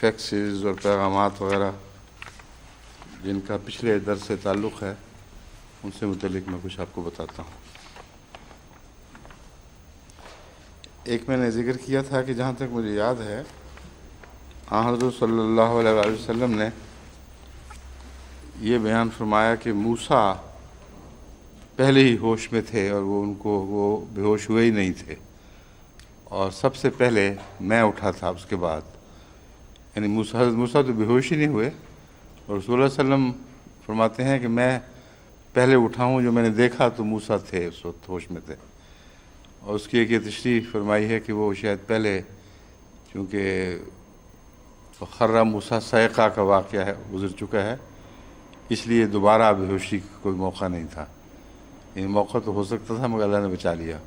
فیکسز اور پیغامات وغیرہ جن کا پچھلے درس سے تعلق ہے ان سے متعلق میں کچھ آپ کو بتاتا ہوں۔ ایک میں نے ذکر کیا تھا کہ جہاں تک مجھے یاد ہے حضرت صلی اللہ علیہ وآلہ وسلم نے یہ بیان فرمایا کہ موسیٰ پہلے ہی ہوش میں تھے اور وہ بے ہوش ہوئے ہی نہیں تھے، اور سب سے پہلے میں اٹھا تھا اس کے بعد، یعنی حضرت موسیٰ تو بے ہوش ہی نہیں ہوئے، اور رسول اللہ صلی اللہ علیہ وسلم فرماتے ہیں کہ میں پہلے اٹھا ہوں، جو میں نے دیکھا تو موسیٰ تھے اس وقت ہوش میں تھے۔ اور اس کی ایک یہ تشریح فرمائی ہے کہ وہ شاید پہلے، چونکہ خرہ موسیٰ صعقہ کا واقعہ ہے گزر چکا ہے، اس لیے دوبارہ بے ہوشی کا کوئی موقع نہیں تھا، یہ موقع تو ہو سکتا تھا مگر اللہ نے بچا لیا۔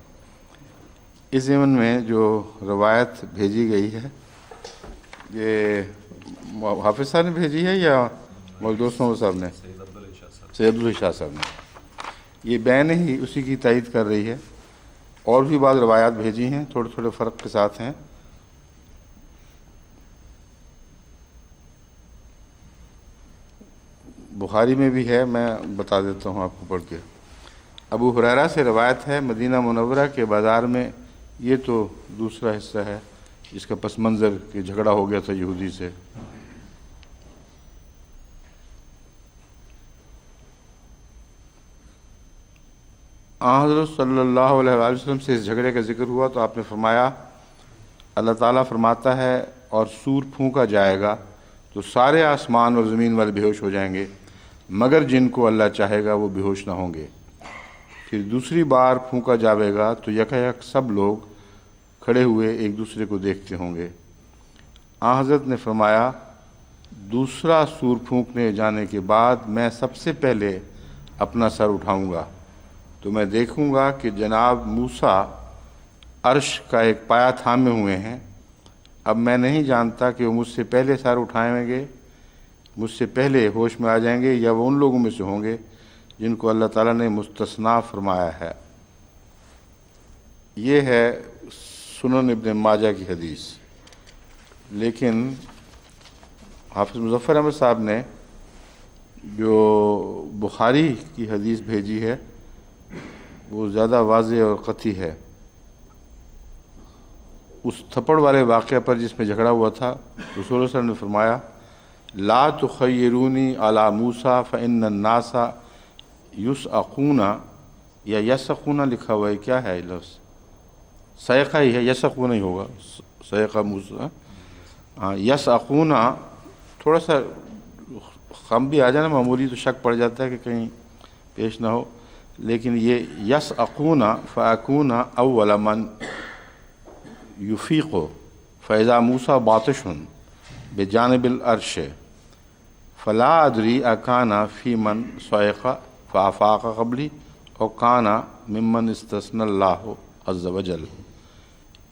اس ضمن میں جو روایت بھیجی گئی ہے یہ حافظ صاحب نے بھیجی ہے یا دوست محمد صاحب نے؟ سید عبدالعلی شاہ صاحب نے۔ یہ بین ہی اسی کی تائید کر رہی ہے، اور بھی بعض روایات بھیجی ہیں، تھوڑے تھوڑے فرق کے ساتھ ہیں۔ بخاری میں بھی ہے، میں بتا دیتا ہوں آپ کو پڑھ کے۔ ابو ہریرہ سے روایت ہے، مدینہ منورہ کے بازار میں، یہ تو دوسرا حصہ ہے جس کا پس منظر کہ جھگڑا ہو گیا تھا یہودی سے۔ حضرت صلی اللہ علیہ وآلہ وسلم سے اس جھگڑے کا ذکر ہوا تو آپ نے فرمایا، اللہ تعالیٰ فرماتا ہے اور سور پھونکا جائے گا تو سارے آسمان اور زمین والے بے ہوش ہو جائیں گے مگر جن کو اللہ چاہے گا وہ بے ہوش نہ ہوں گے۔ پھر دوسری بار پھونکا جاوے گا تو یکایک سب لوگ کھڑے ہوئے ایک دوسرے کو دیکھتے ہوں گے۔ حضرت نے فرمایا، دوسرا سور پھونکنے جانے کے بعد میں سب سے پہلے اپنا سر اٹھاؤں گا تو میں دیکھوں گا کہ جناب موسیٰ عرش کا ایک پایا تھامے ہوئے ہیں۔ اب میں نہیں جانتا کہ وہ مجھ سے پہلے سر اٹھائیں گے، مجھ سے پہلے ہوش میں آ جائیں گے، یا وہ ان لوگوں میں سے ہوں گے جن کو اللہ تعالیٰ نے مستثنیٰ فرمایا ہے۔ یہ ہے سنن ابن ماجہ کی حدیث، لیکن حافظ مظفر احمد صاحب نے جو بخاری کی حدیث بھیجی ہے وہ زیادہ واضح اور قطعی ہے۔ اس تھپڑ والے واقعہ پر جس میں جھگڑا ہوا تھا، رسول اللہ صلی اللہ علیہ وسلم نے فرمایا، لا تخیرونی علی موسیٰ فإن الناس یسعقون، یا یسعقون لکھا ہوا ہے، کیا ہے لفظ؟ صیقہ ہی ہے، یسعقون ہی ہوگا، صیقہ موسیٰ، یسعقون تھوڑا سا خم بھی آ جانا معمولی تو شک پڑ جاتا ہے کہ کہیں پیش نہ ہو، لیکن یہ یسعقون فاکون اول من یفیق فاذا موسیٰ باطش بجانب العرش فلا ادری اکان فی من صعق فافاق قبلی او کان ممن استثنى اللہ عز وجل۔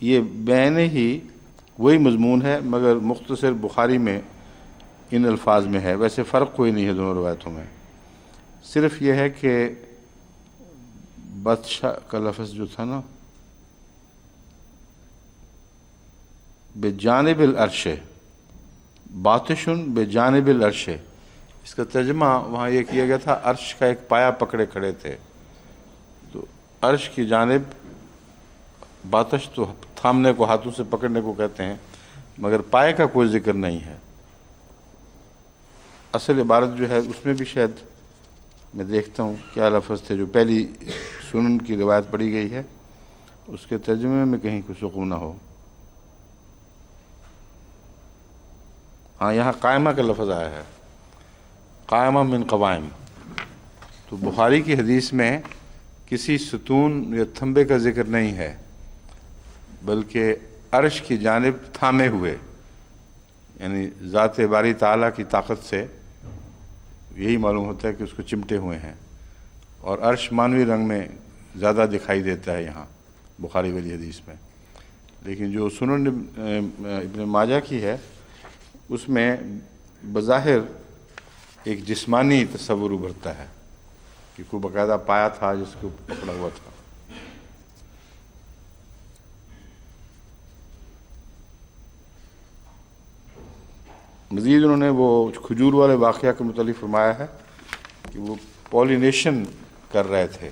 یہ بین ہی وہی مضمون ہے مگر مختصر بخاری میں ان الفاظ میں ہے، ویسے فرق کوئی نہیں ہے دونوں روایتوں میں، صرف یہ ہے کہ بادشاہ کا لفظ جو تھا نا بجانب العرش، باطشن بجانب العرش، اس کا ترجمہ وہاں یہ کیا گیا تھا عرش کا ایک پایا پکڑے کھڑے تھے، تو عرش کی جانب، باطش تو تھامنے کو، ہاتھوں سے پکڑنے کو کہتے ہیں، مگر پائے کا کوئی ذکر نہیں ہے۔ اصل عبارت جو ہے اس میں بھی شاید میں دیکھتا ہوں کیا لفظ تھے، جو پہلی سنن کی روایت پڑھی گئی ہے اس کے ترجمے میں کہیں کچھ سکون نہ ہو۔ یہاں قائمہ کا لفظ آیا ہے، قائمہ من قوائم، تو بخاری کی حدیث میں کسی ستون یا تھمبے کا ذکر نہیں ہے بلکہ عرش کی جانب تھامے ہوئے، یعنی ذات باری تعالیٰ کی طاقت سے یہی معلوم ہوتا ہے کہ اس کو چمٹے ہوئے ہیں، اور عرش مانوی رنگ میں زیادہ دکھائی دیتا ہے یہاں بخاری والی حدیث میں، لیکن جو سنن ابن ماجہ کی ہے اس میں بظاہر ایک جسمانی تصور ابھرتا ہے کہ کوئی باقاعدہ پایا تھا جس کو پکڑا ہوا تھا۔ مزید انہوں نے وہ کھجور والے واقعہ کے متعلق فرمایا ہے کہ وہ پولینیشن کر رہے تھے،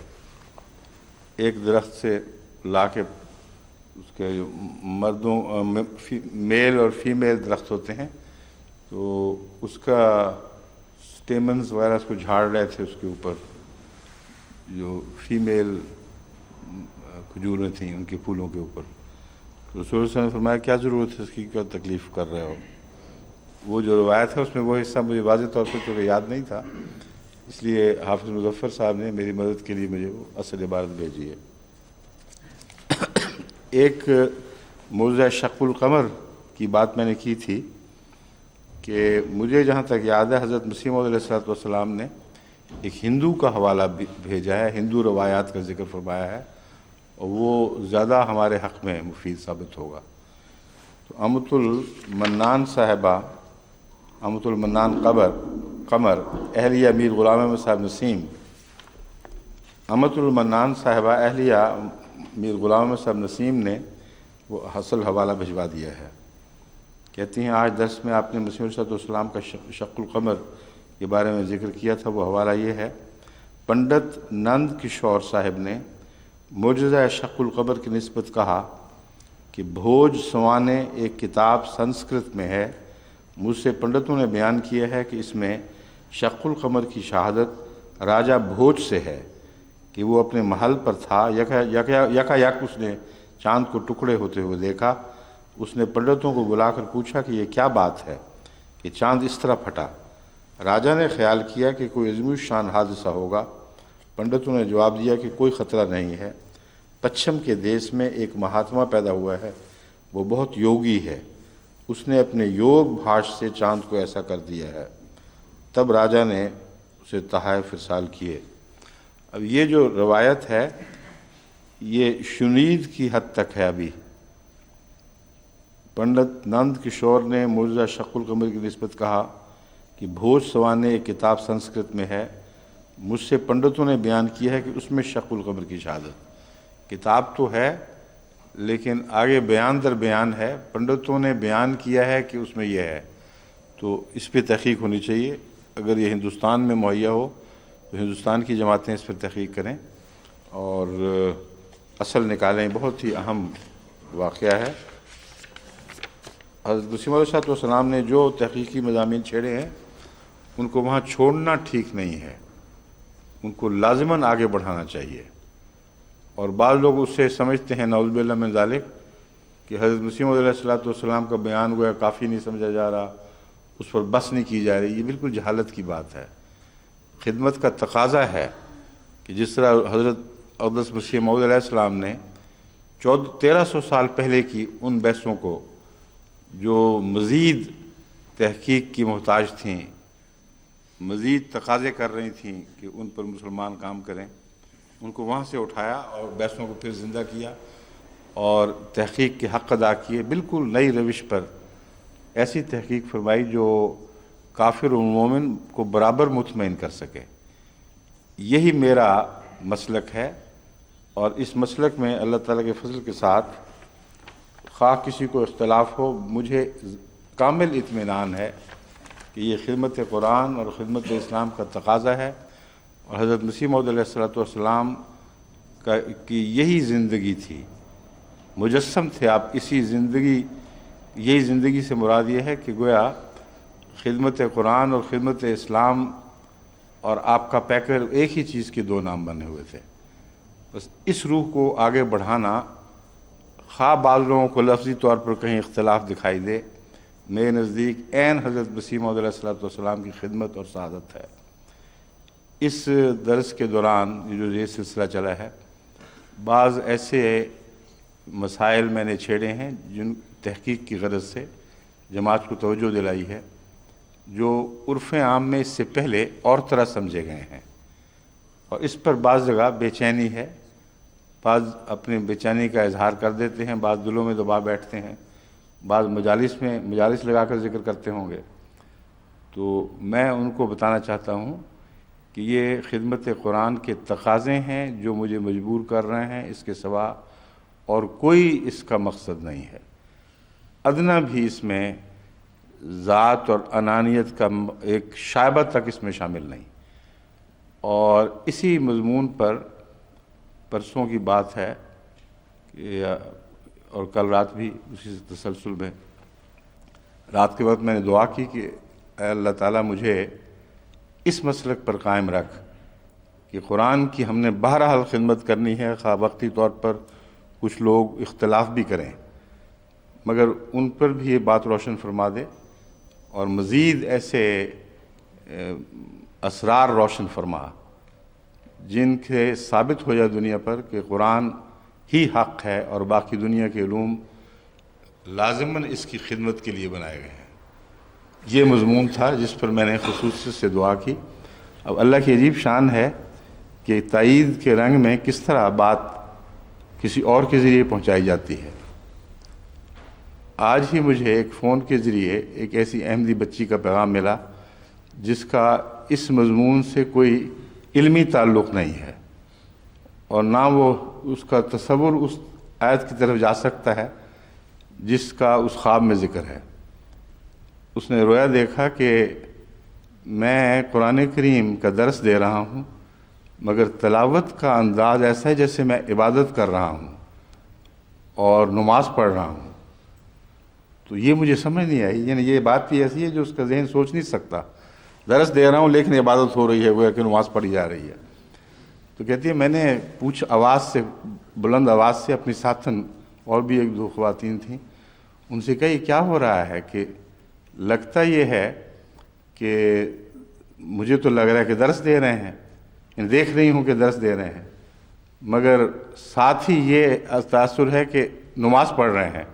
ایک درخت سے لا کے اس کے جو مردوں میل اور فیمیل درخت ہوتے ہیں تو اس کا سٹیمنز وغیرہ اس کو جھاڑ رہے تھے، اس کے اوپر جو فیمیل کھجوریں تھیں ان کے پھولوں کے اوپر. رسول اللہ صلی اللہ علیہ وسلم نے فرمایا کیا ضرورت ہے اس کی، کیا تکلیف کر رہے ہو. وہ جو روایت ہے اس میں وہ حصہ مجھے واضح طور پر چونکہ یاد نہیں تھا، اس لیے حافظ مظفر صاحب نے میری مدد کے لیے مجھے وہ اصل عبارت بھیجی ہے. ایک موضوع شق القمر کی بات میں نے کی تھی کہ مجھے جہاں تک یاد ہے حضرت مسیح موعود علیہ السلام نے ایک ہندو کا حوالہ بھیجا ہے، ہندو روایات کا ذکر فرمایا ہے، اور وہ زیادہ ہمارے حق میں مفید ثابت ہوگا. تو امۃ المنان صاحبہ، امۃ المنان قمر اہلیہ میر غلام احمد صاحب نسیم، امۃ المنان صاحبہ اہلیہ میر غلام احمد صاحب نسیم نے وہ حاصل حوالہ بھجوا دیا ہے. کہتی ہیں آج درس میں آپ نے مسیح علیہ السلام کا شق القمر کے بارے میں ذکر کیا تھا. وہ حوالہ یہ ہے، پنڈت نند کشور صاحب نے معجزہ شق القمر کی نسبت کہا کہ بھوج سوانے ایک کتاب سنسکرت میں ہے، مجھ سے پنڈتوں نے بیان کیا ہے کہ اس میں شق القمر کی شہادت راجہ بھوج سے ہے کہ وہ اپنے محل پر تھا، یکا یک اس نے چاند کو ٹکڑے ہوتے ہوئے دیکھا. اس نے پنڈتوں کو بلا کر پوچھا کہ یہ کیا بات ہے کہ چاند اس طرح پھٹا. راجہ نے خیال کیا کہ کوئی عظیم الشان حادثہ ہوگا. پنڈتوں نے جواب دیا کہ کوئی خطرہ نہیں ہے، پچھم کے دیس میں ایک مہاتما پیدا ہوا ہے، وہ بہت یوگی ہے، اس نے اپنے یوگ بھاش سے چاند کو ایسا کر دیا ہے. تب راجہ نے اسے تحائف ارسال کیے. اب یہ جو روایت ہے یہ شنید کی حد تک ہے. ابھی پنڈت نند کشور نے معجزہ شق القمر کی نسبت کہا کہ بھوج سوانے ایک کتاب سنسکرت میں ہے، مجھ سے پنڈتوں نے بیان کیا ہے کہ اس میں شق القمر کی شہادت. کتاب تو ہے لیکن آگے بیان در بیان ہے، پنڈتوں نے بیان کیا ہے کہ اس میں یہ ہے، تو اس پہ تحقیق ہونی چاہیے. اگر یہ ہندوستان میں مہیا ہو تو ہندوستان کی جماعتیں اس پر تحقیق کریں اور اصل نکالیں. بہت ہی اہم واقعہ ہے. حضرت مسیح موعود علیہ السلام نے جو تحقیقی مضامین چھیڑے ہیں ان کو وہاں چھوڑنا ٹھیک نہیں ہے، ان کو لازماً آگے بڑھانا چاہیے. اور بعض لوگ اس سے سمجھتے ہیں نعوذ باللہ من ذالک کہ حضرت مسیح موعود علیہ السلام کا بیان گویا کافی نہیں سمجھا جا رہا، اس پر بس نہیں کی جا رہی. یہ بالکل جہالت کی بات ہے. خدمت کا تقاضا ہے کہ جس طرح حضرت اقدس مسیح موعود علیہ السلام نے 1300 سال پہلے کی ان بحثوں کو جو مزید تحقیق کی محتاج تھیں، مزید تقاضے کر رہی تھیں کہ ان پر مسلمان کام کریں، ان کو وہاں سے اٹھایا اور بحثوں کو پھر زندہ کیا اور تحقیق کے حق ادا کیے. بالکل نئی روش پر ایسی تحقیق فرمائی جو کافر و مومن کو برابر مطمئن کر سکے. یہی میرا مسلک ہے اور اس مسلک میں اللہ تعالیٰ کے فضل کے ساتھ خواہ کسی کو اختلاف ہو، مجھے کامل اطمینان ہے کہ یہ خدمت قرآن اور خدمت اسلام کا تقاضا ہے اور حضرت مسیح موعود علیہ السلام کی یہی زندگی تھی. مجسم تھے آپ اسی زندگی، یہی زندگی سے مراد یہ ہے کہ گویا خدمت قرآن اور خدمت اسلام اور آپ کا پیکر ایک ہی چیز کے دو نام بنے ہوئے تھے. بس اس روح کو آگے بڑھانا، خواہ بعض لوگوں کو لفظی طور پر کہیں اختلاف دکھائی دے، میرے نزدیک عین حضرت مسیح موعود علیہ السلام کی خدمت اور سعادت ہے. اس درس کے دوران جو یہ سلسلہ چلا ہے، بعض ایسے مسائل میں نے چھیڑے ہیں جن تحقیق کی غرض سے جماعت کو توجہ دلائی ہے، جو عرف عام میں اس سے پہلے اور طرح سمجھے گئے ہیں، اور اس پر بعض جگہ بے چینی ہے. بعض اپنے بے چینی کا اظہار کر دیتے ہیں، بعض دلوں میں دبا بیٹھتے ہیں، بعض مجالس لگا کر ذکر کرتے ہوں گے. تو میں ان کو بتانا چاہتا ہوں کہ یہ خدمت قرآن کے تقاضے ہیں جو مجھے مجبور کر رہے ہیں، اس کے سوا اور کوئی اس کا مقصد نہیں ہے. ادنا بھی اس میں ذات اور انانیت کا ایک شائبہ تک اس میں شامل نہیں۔ اور اسی مضمون پر پرسوں کی بات ہے اور کل رات بھی اسی تسلسل میں رات کے وقت میں نے دعا کی کہ اے اللہ تعالیٰ مجھے اس مسلک پر قائم رکھ کہ قرآن کی ہم نے بہرحال خدمت کرنی ہے، خواہ وقتی طور پر کچھ لوگ اختلاف بھی کریں، مگر ان پر بھی یہ بات روشن فرما دے اور مزید ایسے اسرار روشن فرما جن کے ثابت ہو جائے دنیا پر کہ قرآن ہی حق ہے اور باقی دنیا کے علوم لازماً اس کی خدمت کے لیے بنائے گئے ہیں۔ یہ مضمون تھا جس پر میں نے خصوصیت سے دعا کی۔ اب اللہ کی عجیب شان ہے کہ تائید کے رنگ میں کس طرح بات کسی اور کے ذریعے پہنچائی جاتی ہے۔ آج ہی مجھے ایک فون کے ذریعے ایک ایسی احمدی بچی کا پیغام ملا جس کا اس مضمون سے کوئی علمی تعلق نہیں ہے اور نہ وہ اس کا تصور اس آیت کی طرف جا سکتا ہے جس کا اس خواب میں ذکر ہے۔ اس نے رویا دیکھا کہ میں قرآن کریم کا درس دے رہا ہوں مگر تلاوت کا انداز ایسا ہے جیسے میں عبادت کر رہا ہوں اور نماز پڑھ رہا ہوں۔ تو یہ مجھے سمجھ نہیں آئی، یعنی یہ بات بھی ایسی ہے جو اس کا ذہن سوچ نہیں سکتا۔ درس دے رہا ہوں لیکن عبادت ہو رہی ہے، گویا کہ نماز پڑھی جا رہی ہے۔ تو کہتی ہے میں نے بلند آواز سے اپنی ساتھن اور بھی ایک دو خواتین تھیں ان سے کہا یہ کیا ہو رہا ہے کہ لگتا یہ ہے کہ مجھے تو لگ رہا ہے کہ درس دے رہے ہیں، یعنی دیکھ رہی ہوں کہ درس دے رہے ہیں، مگر ساتھ ہی یہ تاثر ہے کہ نماز پڑھ رہے ہیں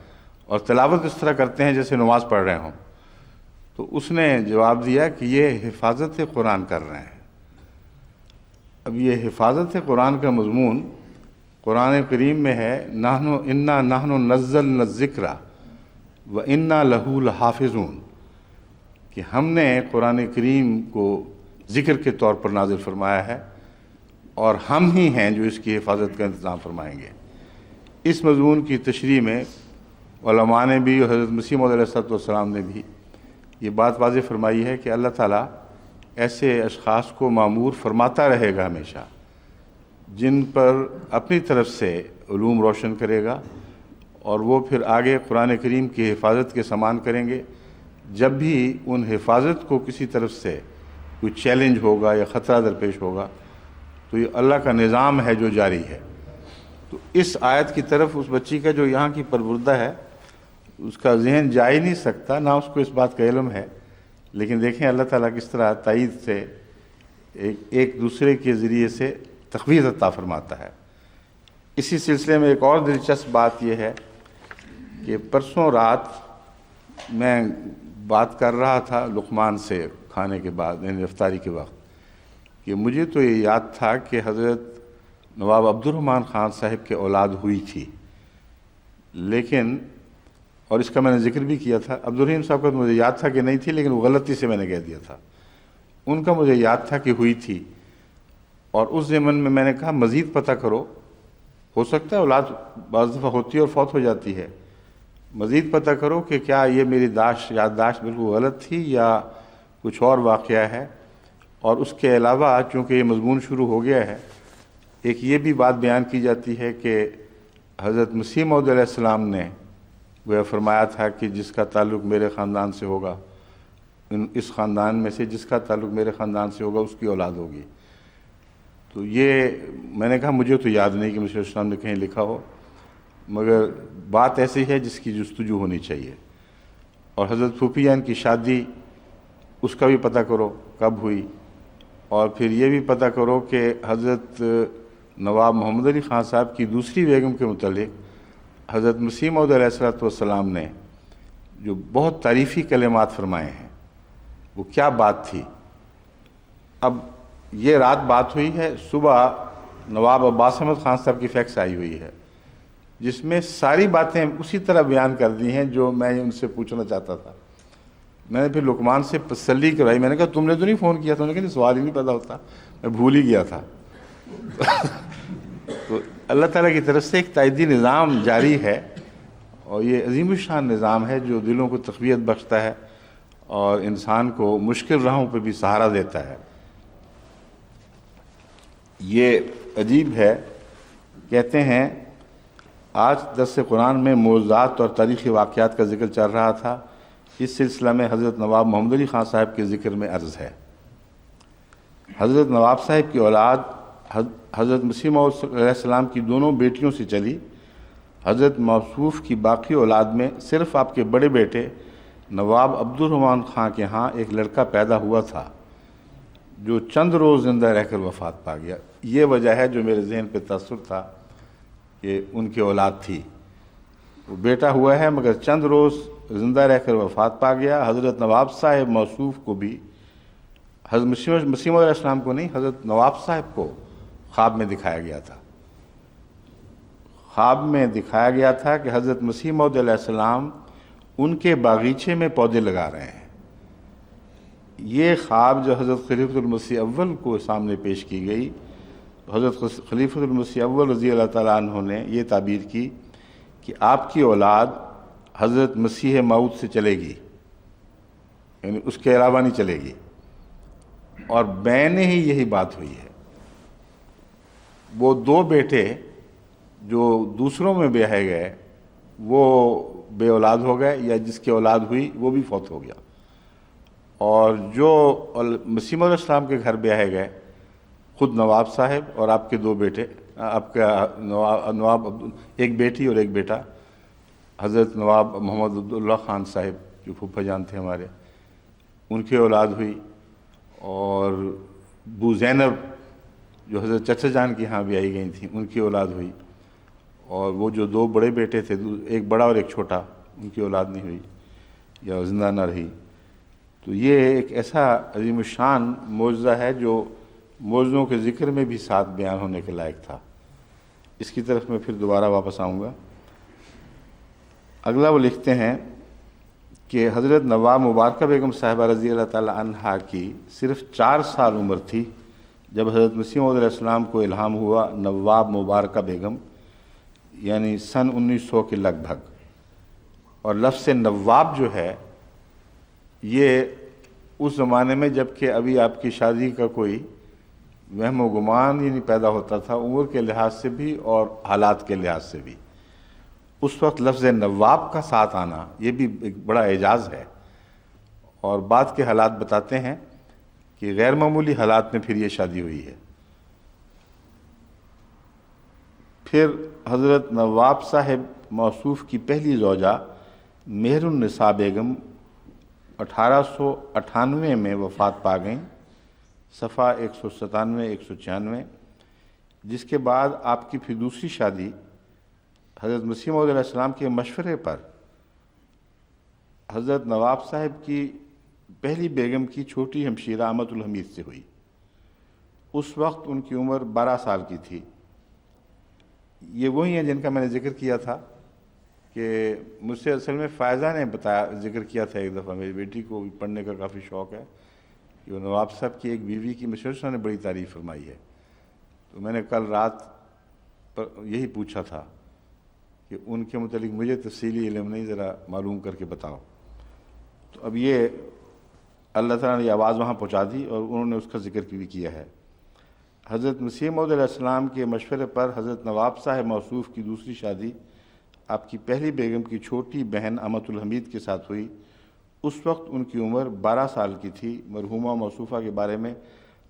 اور تلاوت اس طرح کرتے ہیں جیسے نماز پڑھ رہے ہوں۔ تو اس نے جواب دیا کہ یہ حفاظت قرآن کر رہے ہیں۔ اب یہ حفاظت قرآن کا مضمون قرآن کریم میں ہے، انا نحن نزلنا الذکر وانا لہ لحافظون، کہ ہم نے قرآن کریم کو ذکر کے طور پر نازل فرمایا ہے اور ہم ہی ہیں جو اس کی حفاظت کا انتظام فرمائیں گے۔ اس مضمون کی تشریح میں علماء نے بھی اور حضرت مسیح موعود علیہ السلام نے بھی یہ بات واضح فرمائی ہے کہ اللہ تعالیٰ ایسے اشخاص کو مامور فرماتا رہے گا ہمیشہ جن پر اپنی طرف سے علوم روشن کرے گا اور وہ پھر آگے قرآن کریم کی حفاظت کے سامان کریں گے۔ جب بھی ان حفاظت کو کسی طرف سے کوئی چیلنج ہوگا یا خطرہ درپیش ہوگا تو یہ اللہ کا نظام ہے جو جاری ہے۔ تو اس آیت کی طرف اس بچی کا جو یہاں کی پروردہ ہے اس کا ذہن جا ہی نہیں سکتا، نہ اس کو اس بات کا علم ہے، لیکن دیکھیں اللہ تعالیٰ کس طرح تائید سے ایک دوسرے کے ذریعے سے تخویض عطا فرماتا ہے۔ اسی سلسلے میں ایک اور دلچسپ بات یہ ہے کہ پرسوں رات میں بات کر رہا تھا لقمان سے کھانے کے بعد، یعنی افطاری کے وقت، کہ مجھے تو یہ یاد تھا کہ حضرت نواب عبد الرحمن خان صاحب کے اولاد ہوئی تھی، لیکن اور اس کا میں نے ذکر بھی کیا تھا، عبد الرحیم صاحب کا مجھے یاد تھا کہ نہیں تھی لیکن وہ غلطی سے میں نے کہہ دیا تھا، ان کا مجھے یاد تھا کہ ہوئی تھی، اور اس ضمن میں نے کہا مزید پتہ کرو، ہو سکتا ہے اولاد بعض دفعہ ہوتی ہے اور فوت ہو جاتی ہے، مزید پتہ کرو کہ کیا یہ میری یادداشت بالکل غلط تھی یا کچھ اور واقعہ ہے۔ اور اس کے علاوہ چونکہ یہ مضمون شروع ہو گیا ہے، ایک یہ بھی بات بیان کی جاتی ہے کہ حضرت مسیح موعود علیہ السلام نے وہ فرمایا تھا کہ جس کا تعلق میرے خاندان سے ہوگا، اس خاندان میں سے جس کا تعلق میرے خاندان سے ہوگا اس کی اولاد ہوگی۔ تو یہ میں نے کہا مجھے تو یاد نہیں کہ مسیح السلام نے کہیں لکھا ہو، مگر بات ایسی ہے جس کی جستجو ہونی چاہیے۔ اور حضرت پھوپھی جان کی شادی اس کا بھی پتہ کرو کب ہوئی، اور پھر یہ بھی پتہ کرو کہ حضرت نواب محمد علی خان صاحب کی دوسری بیگم کے متعلق حضرت مسیح موعود علیہ السلام نے جو بہت تعریفی کلمات فرمائے ہیں وہ کیا بات تھی۔ اب یہ رات بات ہوئی ہے، صبح نواب عباس احمد خان صاحب کی فیکس آئی ہوئی ہے جس میں ساری باتیں اسی طرح بیان کر دی ہیں جو میں ان سے پوچھنا چاہتا تھا۔ میں نے پھر لقمان سے تسلی کروائی، میں نے کہا تم نے تو نہیں فون کیا تھا؟ انہوں نے کہا سوال ہی نہیں پیدا ہوتا، میں بھول ہی گیا تھا۔ تو اللہ تعالیٰ کی طرف سے ایک تائیدی نظام جاری ہے اور یہ عظیم الشان نظام ہے جو دلوں کو تقویت بخشتا ہے اور انسان کو مشکل راہوں پہ بھی سہارا دیتا ہے۔ یہ عجیب ہے، کہتے ہیں آج درس قرآن میں معجزات اور تاریخی واقعات کا ذکر چل رہا تھا، اس سلسلہ میں حضرت نواب محمد علی خان صاحب کے ذکر میں عرض ہے۔ حضرت نواب صاحب کی اولاد حضرت مسیح موعود علیہ السلام کی دونوں بیٹیوں سے چلی۔ حضرت موصوف کی باقی اولاد میں صرف آپ کے بڑے بیٹے نواب عبد الرحمن خان کے ہاں ایک لڑکا پیدا ہوا تھا جو چند روز زندہ رہ کر وفات پا گیا۔ یہ وجہ ہے جو میرے ذہن پہ تاثر تھا کہ ان کی اولاد تھی، وہ بیٹا ہوا ہے مگر چند روز زندہ رہ کر وفات پا گیا۔ حضرت نواب صاحب موصوف کو بھی حضرت مسیح موعود علیہ السلام کو نہیں، حضرت نواب صاحب کو خواب میں دکھایا گیا تھا۔ خواب میں دکھایا گیا تھا کہ حضرت مسیح موعود علیہ السلام ان کے باغیچے میں پودے لگا رہے ہیں۔ یہ خواب جو حضرت خلیفۃ المسیح اول کو سامنے پیش کی گئی، حضرت خلیفۃ المسیح اول رضی اللہ تعالیٰ عنہ نے یہ تعبیر کی کہ آپ کی اولاد حضرت مسیح موعود سے چلے گی، یعنی اس کے علاوہ نہیں چلے گی، اور بین ہی یہی بات ہوئی ہے۔ وہ دو بیٹے جو دوسروں میں بیاہے گئے وہ بے اولاد ہو گئے، یا جس کی اولاد ہوئی وہ بھی فوت ہو گیا، اور جو مسیح موعود علیہ السلام کے گھر بیاہے گئے خود نواب صاحب اور آپ کے دو بیٹے، آپ کا نواب ایک بیٹی اور ایک بیٹا حضرت نواب محمد عبداللہ خان صاحب جو پھوپھا جان تھے ہمارے، ان کی اولاد ہوئی، اور بو زینب جو حضرت چچا جان کی ہاں بھی آئی گئی تھیں ان کی اولاد ہوئی، اور وہ جو دو بڑے بیٹے تھے، ایک بڑا اور ایک چھوٹا، ان کی اولاد نہیں ہوئی یا زندہ نہ رہی۔ تو یہ ایک ایسا عظیم الشان معجزہ ہے جو معجزوں کے ذکر میں بھی ساتھ بیان ہونے کے لائق تھا۔ اس کی طرف میں پھر دوبارہ واپس آؤں گا۔ اگلا وہ لکھتے ہیں کہ حضرت نواب مبارکہ بیگم صاحبہ رضی اللہ تعالی عنہا کی صرف 4 سال عمر تھی جب حضرت مسیح موعود علیہ السلام کو الہام ہوا نواب مبارکہ بیگم، یعنی سن 1900 کے لگ بھگ۔ اور لفظ نواب جو ہے یہ اس زمانے میں جب کہ ابھی آپ کی شادی کا کوئی وہم و گمان ہی نہیں پیدا ہوتا تھا، عمر کے لحاظ سے بھی اور حالات کے لحاظ سے بھی، اس وقت لفظ نواب کا ساتھ آنا یہ بھی ایک بڑا اعجاز ہے۔ اور بعد کے حالات بتاتے ہیں کہ غیر معمولی حالات میں پھر یہ شادی ہوئی ہے۔ پھر حضرت نواب صاحب موصوف کی پہلی زوجہ مہر النساء بیگم 1898 میں وفات پا گئیں، صفحہ 197 196، جس کے بعد آپ کی پھر دوسری شادی حضرت مسیح موعود علیہ السلام کے مشورے پر حضرت نواب صاحب کی پہلی بیگم کی چھوٹی ہمشیرہ امت الحمید سے ہوئی۔ اس وقت ان کی عمر 12 سال کی تھی۔ یہ وہی ہیں جن کا میں نے ذکر کیا تھا کہ مجھ سے اصل میں فائزہ نے ذکر کیا تھا ایک دفعہ، میری بیٹی کو بھی پڑھنے کا کافی شوق ہے، کہ وہ نواب صاحب کی ایک بیوی کی مشرشہ نے بڑی تعریف فرمائی ہے۔ تو میں نے کل رات پر یہی پوچھا تھا کہ ان کے متعلق مجھے تفصیلی علم نہیں، ذرا معلوم کر کے بتاؤ۔ تو اب یہ اللہ تعالیٰ نے یہ آواز وہاں پہنچا دی اور انہوں نے اس کا ذکر بھی کیا ہے۔ حضرت مسیح موعود علیہ السلام کے مشورے پر حضرت نواب صاحب موصوف کی دوسری شادی آپ کی پہلی بیگم کی چھوٹی بہن امت الحمید کے ساتھ ہوئی۔ اس وقت ان کی عمر 12 سال کی تھی۔ مرحومہ موصوفہ کے بارے میں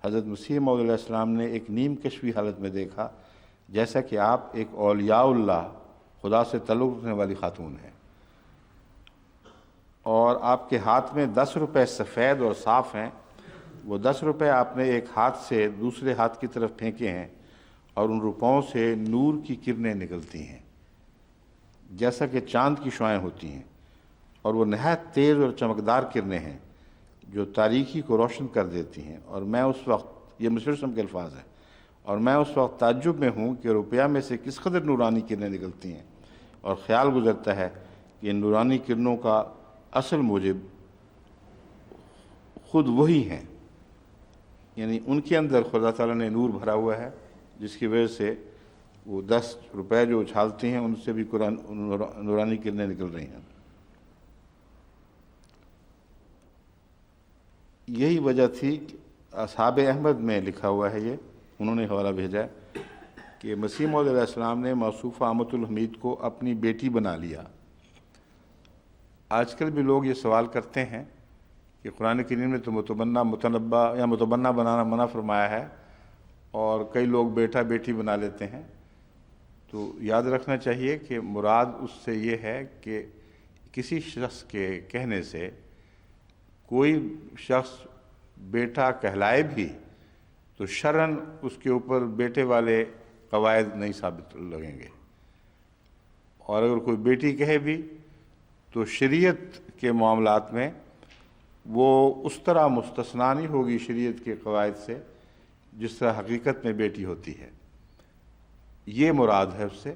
حضرت مسیح موعود علیہ السلام نے ایک نیم کشفی حالت میں دیکھا، جیسا کہ آپ ایک اولیاء اللہ خدا سے تعلق رکھنے والی خاتون ہیں، اور آپ کے ہاتھ میں 10 روپے سفید اور صاف ہیں۔ وہ 10 روپے آپ نے ایک ہاتھ سے دوسرے ہاتھ کی طرف پھینکے ہیں، اور ان روپوں سے نور کی کرنیں نکلتی ہیں جیسا کہ چاند کی شعاعیں ہوتی ہیں، اور وہ نہایت تیز اور چمکدار کرنیں ہیں جو تاریکی کو روشن کر دیتی ہیں۔ اور میں اس وقت، یہ مسلم کے الفاظ ہیں، اور میں اس وقت تعجب میں ہوں کہ روپیہ میں سے کس قدر نورانی کرنیں نکلتی ہیں، اور خیال گزرتا ہے کہ ان نورانی کرنوں کا اصل موجب خود وہی ہیں، یعنی ان کے اندر خدا تعالیٰ نے نور بھرا ہوا ہے، جس کی وجہ سے وہ 10 روپے جو اچھالتی ہیں ان سے بھی نورانی کرنیں نکل رہی ہیں۔ یہی وجہ تھی کہ اصحاب احمد میں لکھا ہوا ہے، یہ انہوں نے حوالہ بھیجا ہے کہ مسیح موعود علیہ السلام نے موصوفہ امۃ الحمید کو اپنی بیٹی بنا لیا۔ آج کل بھی لوگ یہ سوال کرتے ہیں کہ قرآن کریم نے تو متنبع یا متبنہ بنانا منع فرمایا ہے، اور کئی لوگ بیٹا بیٹی بنا لیتے ہیں۔ تو یاد رکھنا چاہیے کہ مراد اس سے یہ ہے کہ کسی شخص کے کہنے سے کوئی شخص بیٹا کہلائے بھی تو شرعاً اس کے اوپر بیٹے والے قواعد نہیں ثابت لگیں گے، اور اگر کوئی بیٹی کہے بھی تو شریعت کے معاملات میں وہ اس طرح مستثنیٰ نہیں ہوگی شریعت کے قواعد سے جس طرح حقیقت میں بیٹی ہوتی ہے۔ یہ مراد ہے اس سے،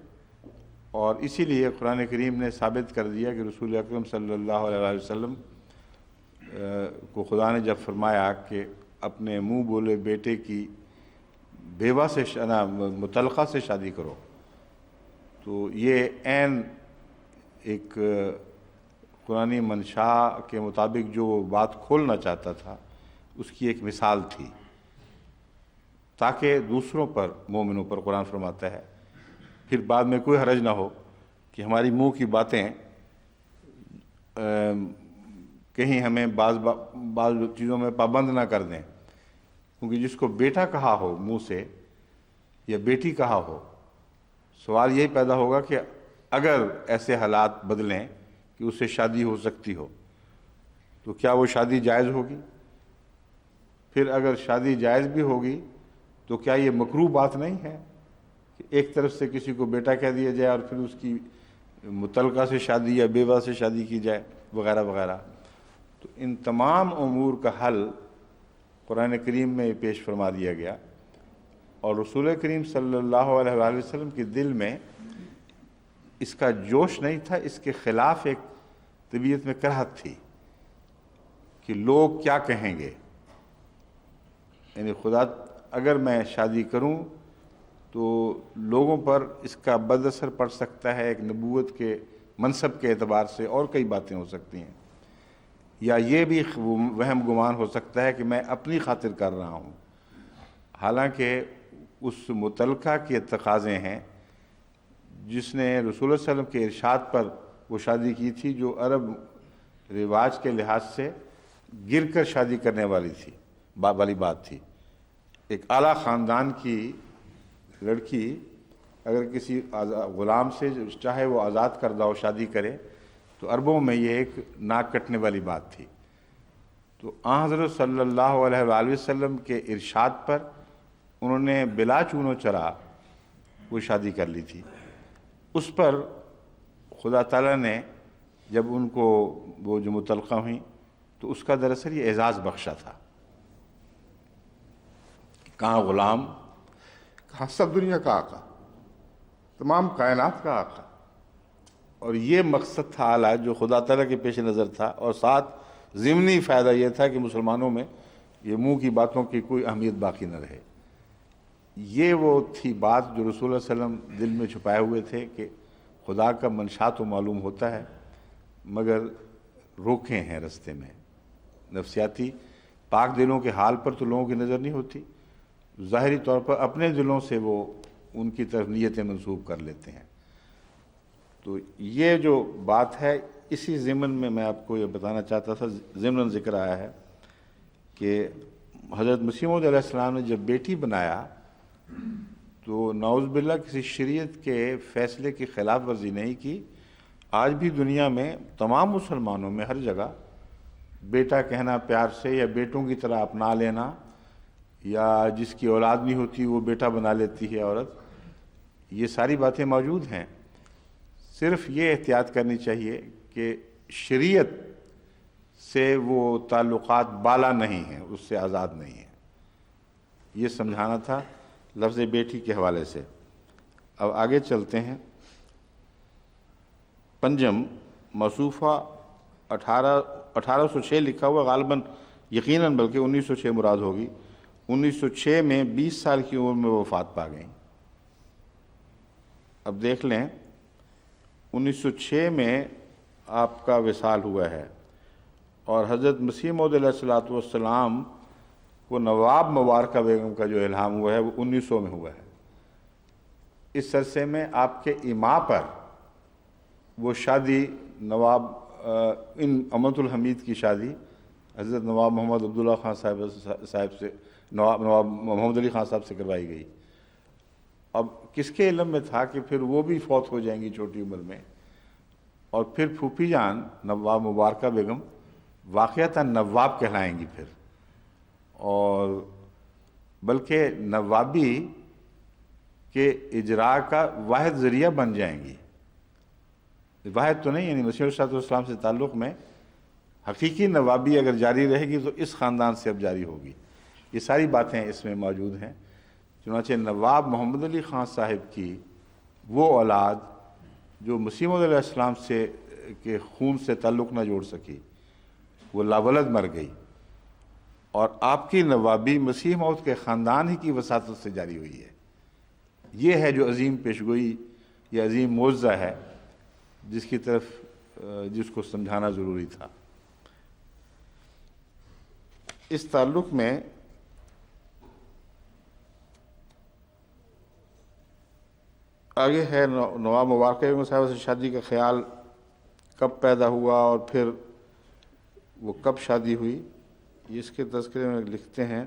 اور اسی لیے قرآن کریم نے ثابت کر دیا کہ رسول اکرم صلی اللہ علیہ وسلم کو خدا نے جب فرمایا کہ اپنے منہ بولے بیٹے کی بیوہ سے مطلقہ سے شادی کرو، تو یہ عین ایک قرآنی منشا کے مطابق جو بات کھولنا چاہتا تھا اس کی ایک مثال تھی، تاکہ دوسروں پر، مومنوں پر قرآن فرماتا ہے پھر بعد میں کوئی حرج نہ ہو کہ ہماری منہ کی باتیں کہیں ہمیں بعض چیزوں میں پابند نہ کر دیں، کیونکہ جس کو بیٹا کہا ہو منہ سے یا بیٹی کہا ہو، سوال یہی پیدا ہوگا کہ اگر ایسے حالات بدلیں کہ اس سے شادی ہو سکتی ہو تو کیا وہ شادی جائز ہوگی؟ پھر اگر شادی جائز بھی ہوگی تو کیا یہ مکروہ بات نہیں ہے کہ ایک طرف سے کسی کو بیٹا کہہ دیا جائے اور پھر اس کی مطلقہ سے شادی یا بیوہ سے شادی کی جائے وغیرہ وغیرہ؟ تو ان تمام امور کا حل قرآن کریم میں پیش فرما دیا گیا، اور رسول کریم صلی اللہ علیہ وآلہ وسلم کے دل میں اس کا جوش نہیں تھا، اس کے خلاف ایک طبیعت میں کراہت تھی کہ لوگ کیا کہیں گے، یعنی خدا اگر میں شادی کروں تو لوگوں پر اس کا بد اثر پڑ سکتا ہے، ایک نبوت کے منصب کے اعتبار سے، اور کئی باتیں ہو سکتی ہیں، یا یہ بھی وہم گمان ہو سکتا ہے کہ میں اپنی خاطر کر رہا ہوں، حالانکہ اس متعلقہ کے تقاضے ہیں جس نے رسول اللہ علیہ وسلم کے ارشاد پر وہ شادی کی تھی، جو عرب رواج کے لحاظ سے گر کر شادی کرنے والی بات تھی۔ ایک اعلیٰ خاندان کی لڑکی اگر کسی غلام سے چاہے وہ آزاد کردہ ہو شادی کرے تو عربوں میں یہ ایک ناک کٹنے والی بات تھی۔ تو آن حضرت صلی اللہ علیہ وآلہ وسلم کے ارشاد پر انہوں نے بلا چون و چرا وہ شادی کر لی تھی۔ اس پر خدا تعالیٰ نے جب ان کو وہ جو مطلقہ ہوئیں تو اس کا دراصل یہ اعزاز بخشا تھا، کہاں غلام، کہاں سب دنیا کا آقا، تمام کائنات کا آقا، اور یہ مقصد تھا اعلیٰ جو خدا تعالیٰ کے پیش نظر تھا، اور ساتھ ضمنی فائدہ یہ تھا کہ مسلمانوں میں یہ منہ کی باتوں کی کوئی اہمیت باقی نہ رہے۔ یہ وہ تھی بات جو رسول اللہ علیہ وسلم دل میں چھپائے ہوئے تھے کہ خدا کا منشا تو معلوم ہوتا ہے مگر روکے ہیں رستے میں، نفسیاتی پاک دلوں کے حال پر تو لوگوں کی نظر نہیں ہوتی، ظاہری طور پر اپنے دلوں سے وہ ان کی طرف نیتیں منسوب کر لیتے ہیں۔ تو یہ جو بات ہے اسی ضمن میں میں آپ کو یہ بتانا چاہتا تھا، ضمن ذکر آیا ہے کہ حضرت مسیح موعود علیہ السلام نے جب بیٹی بنایا تو نعوذ باللہ کسی شریعت کے فیصلے کی خلاف ورزی نہیں کی۔ آج بھی دنیا میں تمام مسلمانوں میں ہر جگہ بیٹا کہنا پیار سے، یا بیٹوں کی طرح اپنا لینا، یا جس کی اولاد نہیں ہوتی وہ بیٹا بنا لیتی ہے عورت، یہ ساری باتیں موجود ہیں۔ صرف یہ احتیاط کرنی چاہیے کہ شریعت سے وہ تعلقات بالا نہیں ہیں، اس سے آزاد نہیں ہیں، یہ سمجھانا تھا لفظ بیٹی کے حوالے سے۔ اب آگے چلتے ہیں۔ پنجم موصوفہ 1806 لکھا ہوا، غالباً یقیناً بلکہ 1906 مراد ہوگی۔ 1906 میں 20 سال کی عمر میں وفات پا گئیں۔ اب دیکھ لیں 1906 میں آپ کا وصال ہوا ہے، اور حضرت مسیح موعود علیہ الصلوۃ والسلام کو نواب مبارکہ بیگم کا جو الہام ہوا ہے وہ 1900 میں ہوا ہے۔ اس عرصے میں آپ کے ایما پر وہ شادی نواب ان امت الحمید کی شادی حضرت نواب محمد عبداللہ خان صاحب سے نواب محمد علی خان صاحب سے کروائی گئی۔ اب کس کے علم میں تھا کہ پھر وہ بھی فوت ہو جائیں گی چھوٹی عمر میں، اور پھر پھوپھی جان نواب مبارکہ بیگم واقعتاً نواب کہلائیں گی پھر، اور بلکہ نوابی کے اجراء کا واحد ذریعہ بن جائیں گی۔ واحد تو نہیں، یعنی مسیح علیہ السلام سے تعلق میں حقیقی نوابی اگر جاری رہے گی تو اس خاندان سے اب جاری ہوگی۔ یہ ساری باتیں اس میں موجود ہیں۔ چنانچہ نواب محمد علی خان صاحب کی وہ اولاد جو مسیح موعود علیہ السلام سے کے خون سے تعلق نہ جوڑ سکی، وہ لاولد مر گئی، اور آپ کی نوابی مسیح موعود کے خاندان ہی کی وساطت سے جاری ہوئی ہے۔ یہ ہے جو عظیم پیشگوئی، یہ عظیم معجزہ ہے جس کی طرف جس کو سمجھانا ضروری تھا۔ اس تعلق میں آگے ہے نواب مبارکہ بیگم صاحبہ سے شادی کا خیال کب پیدا ہوا اور پھر وہ کب شادی ہوئی، یہ اس کے تذکرے میں لکھتے ہیں۔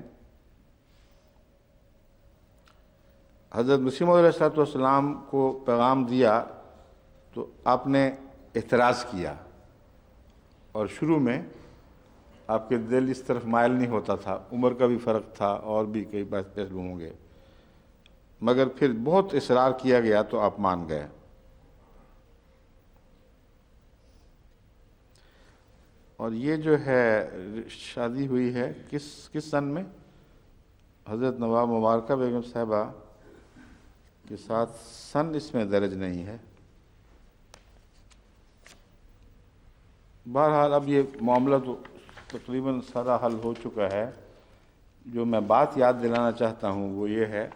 حضرت مسیح موعود علیہ السلام کو پیغام دیا تو آپ نے اعتراض کیا، اور شروع میں آپ کے دل اس طرف مائل نہیں ہوتا تھا، عمر کا بھی فرق تھا اور بھی کئی پہلو ہوں گے، مگر پھر بہت اصرار کیا گیا تو آپ مان گئے۔ اور یہ جو ہے شادی ہوئی ہے کس سن میں؟ حضرت نواب مبارکہ بیگم صاحبہ کے ساتھ سن اس میں درج نہیں ہے۔ بہرحال اب یہ معاملہ تو تقریباً سارا حل ہو چکا ہے۔ جو میں بات یاد دلانا چاہتا ہوں وہ یہ ہے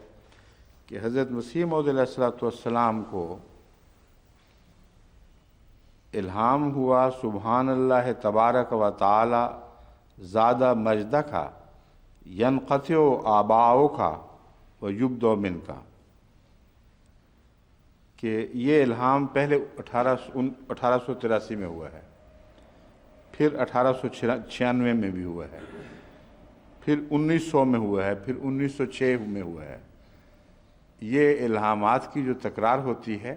کہ حضرت مسیح موعود علیہ السلام کو الہام ہوا سبحان اللہ تبارک و تعالی زادہ مجدہ کا ینقطع آباؤ کا و یبدو من کا، کہ یہ الہام پہلے 1883 میں ہوا ہے، پھر 1896 میں بھی ہوا ہے، پھر 1900 میں ہوا ہے، پھر 1906 میں ہوا ہے۔ یہ الہامات کی جو تکرار ہوتی ہے،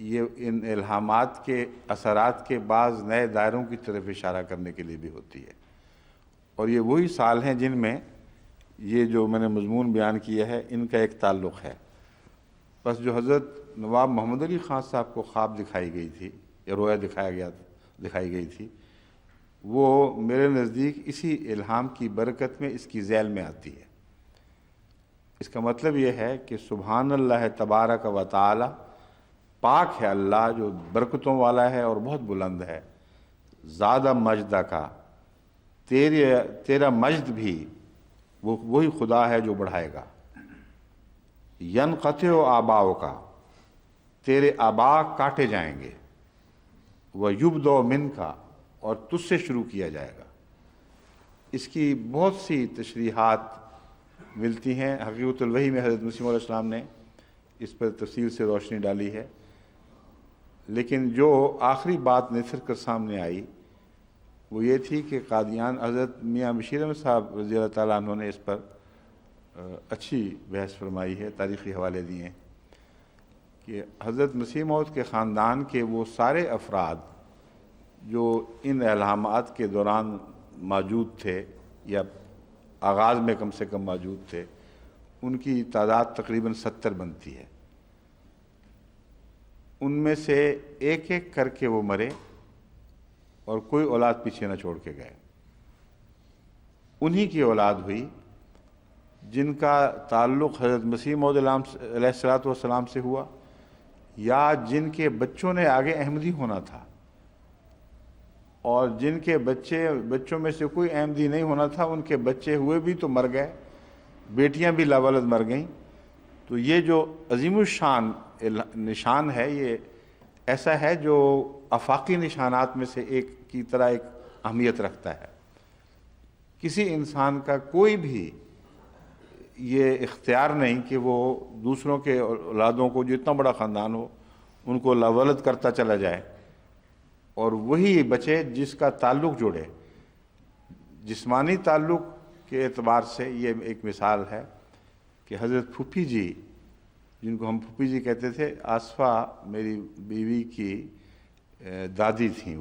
یہ ان الہامات کے اثرات کے بعض نئے دائروں کی طرف اشارہ کرنے کے لیے بھی ہوتی ہے، اور یہ وہی سال ہیں جن میں یہ جو میں نے مضمون بیان کیا ہے ان کا ایک تعلق ہے۔ بس جو حضرت نواب محمد علی خان صاحب کو خواب دکھائی گئی تھی یا رویا دکھائی گئی تھی، وہ میرے نزدیک اسی الہام کی برکت میں اس کی ذیل میں آتی ہے۔ اس کا مطلب یہ ہے کہ سبحان اللہ تبارک و تعالی، پاک ہے اللہ جو برکتوں والا ہے اور بہت بلند ہے، زادہ مجدہ کا، تیرا مجد بھی وہی خدا ہے جو بڑھائے گا، ینقطع آباؤ کا، تیرے آبا کاٹے جائیں گے، وَيُبْدَوْ مِنْكَ، اور تجھ سے شروع کیا جائے گا۔ اس کی بہت سی تشریحات ملتی ہیں۔ حقیقت الوحی میں حضرت مسیح علیہ السلام نے اس پر تفصیل سے روشنی ڈالی ہے، لیکن جو آخری بات نثر کر سامنے آئی وہ یہ تھی کہ قادیان حضرت میاں بشیر احمد صاحب رضی اللہ تعالیٰ عنہ نے اس پر اچھی بحث فرمائی ہے، تاریخی حوالے دیے ہیں کہ حضرت مسیح موعود کے خاندان کے وہ سارے افراد جو ان الہامات کے دوران موجود تھے یا آغاز میں کم سے کم موجود تھے، ان کی تعداد تقریباً 70 بنتی ہے۔ ان میں سے ایک ایک کر کے وہ مرے اور کوئی اولاد پیچھے نہ چھوڑ کے گئے۔ انہی کی اولاد ہوئی جن کا تعلق حضرت مسیح موعود علیہ السلام سے ہوا، یا جن کے بچوں نے آگے احمدی ہونا تھا، اور جن کے بچوں میں سے کوئی احمدی نہیں ہونا تھا، ان کے بچے ہوئے بھی تو مر گئے، بیٹیاں بھی لاولد مر گئیں۔ تو یہ جو عظیم الشان نشان ہے، یہ ایسا ہے جو آفاقی نشانات میں سے ایک کی طرح ایک اہمیت رکھتا ہے۔ کسی انسان کا کوئی بھی یہ اختیار نہیں کہ وہ دوسروں کے اولادوں کو، جو اتنا بڑا خاندان ہو، ان کو لاولد کرتا چلا جائے اور وہی بچے جس کا تعلق جڑے۔ جسمانی تعلق کے اعتبار سے یہ ایک مثال ہے کہ حضرت پھوپھی جی، جن کو ہم پھوپھی جی کہتے تھے، آصفہ میری بیوی کی دادی تھیں،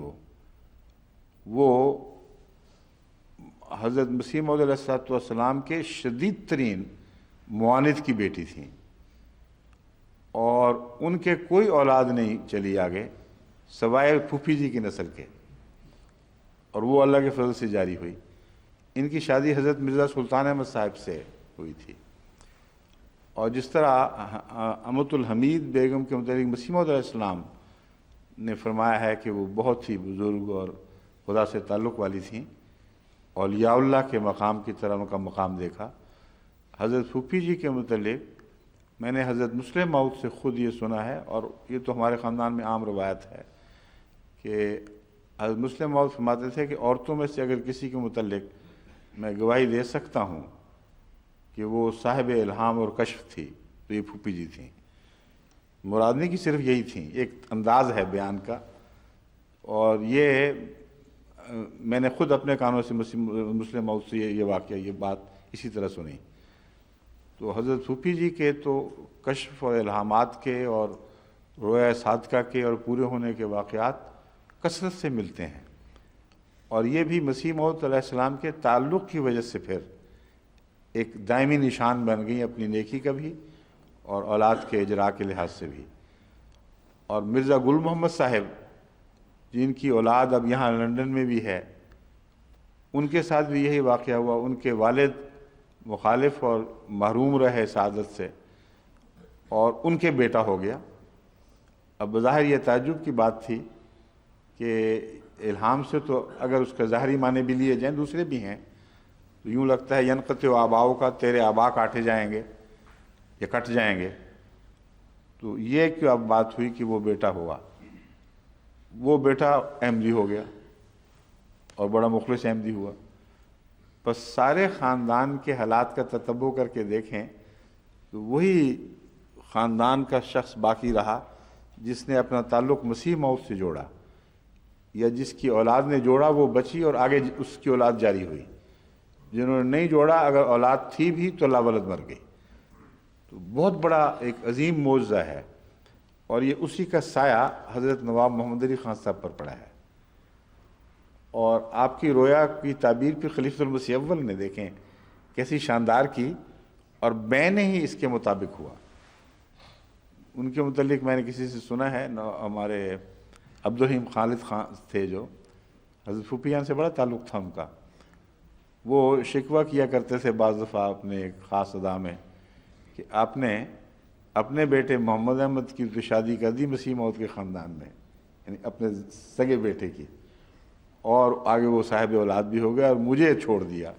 وہ حضرت مسیح موعود علیہ السلام کے شدید ترین معاند کی بیٹی تھیں، اور ان کے کوئی اولاد نہیں چلی آگے سوائے پھوپھی جی کی نسل کے، اور وہ اللہ کے فضل سے جاری ہوئی۔ ان کی شادی حضرت مرزا سلطان احمد صاحب سے ہوئی تھی، اور جس طرح امۃ الحمید بیگم کے متعلق مسیح موعود علیہ السلام نے فرمایا ہے کہ وہ بہت ہی بزرگ اور خدا سے تعلق والی تھیں، اولیاء اللہ کے مقام کی طرح ان کا مقام دیکھا، حضرت پھوپھی جی کے متعلق میں نے حضرت مسلم موعود سے خود یہ سنا ہے، اور یہ تو ہمارے خاندان میں عام روایت ہے کہ حضرت مسلم موعود فرماتے تھے کہ عورتوں میں سے اگر کسی کے متعلق میں گواہی دے سکتا ہوں کہ وہ صاحب الہام اور کشف تھی تو یہ پھوپھی جی تھیں۔ مراد نہیں کہ صرف یہی تھیں، ایک انداز ہے بیان کا، اور یہ میں نے خود اپنے کانوں سے مسلم موعود سے یہ واقعہ، یہ بات اسی طرح سنی۔ تو حضرت پھوپھی جی کے تو کشف اور الہامات کے اور رویا صادقہ کے اور پورے ہونے کے واقعات کثرت سے ملتے ہیں، اور یہ بھی مسیح موعود علیہ السلام کے تعلق کی وجہ سے پھر ایک دائمی نشان بن گئی اپنی نیکی کا بھی اور اولاد کے اجراء کے لحاظ سے بھی۔ اور مرزا گل محمد صاحب، جن کی اولاد اب یہاں لندن میں بھی ہے، ان کے ساتھ بھی یہی واقعہ ہوا۔ ان کے والد مخالف اور محروم رہے سعادت سے، اور ان کے بیٹا ہو گیا۔ اب بظاہر یہ تعجب کی بات تھی کہ الہام سے تو اگر اس کا ظاہری معنی بھی لیے جائیں، دوسرے بھی ہیں، تو یوں لگتا ہے ینقطع آباؤ کا، تیرے آبا کاٹے جائیں گے یا کٹ جائیں گے۔ تو یہ کہ اب بات ہوئی کہ وہ بیٹا ہوا، وہ بیٹا احمدی ہو گیا اور بڑا مخلص احمدی ہوا۔ بس سارے خاندان کے حالات کا تتبع کر کے دیکھیں تو وہی خاندان کا شخص باقی رہا جس نے اپنا تعلق مسیح موعود سے جوڑا، یا جس کی اولاد نے جوڑا وہ بچی اور آگے اس کی اولاد جاری ہوئی۔ جنہوں نے نہیں جوڑا، اگر اولاد تھی بھی تو لاولد مر گئی۔ تو بہت بڑا ایک عظیم معجزہ ہے، اور یہ اسی کا سایہ حضرت نواب محمد علی خان صاحب پر پڑا ہے۔ اور آپ کی رویا کی تعبیر پہ خلیفۃ المسیح اول نے دیکھیں کیسی شاندار کی، اور بین ہی اس کے مطابق ہوا۔ ان کے متعلق میں نے کسی سے سنا ہے، ہمارے عبدالرحیم خالد خان تھے جو حضرت پھوپھی جان سے بڑا تعلق تھا ان کا، وہ شکوہ کیا کرتے تھے بعض دفعہ اپنے ایک خاص ادا میں کہ آپ نے اپنے بیٹے محمد احمد کی تو شادی کر دی مسیح موعود کے خاندان میں، یعنی اپنے سگے بیٹے کی، اور آگے وہ صاحب اولاد بھی ہو گیا اور مجھے چھوڑ دیا۔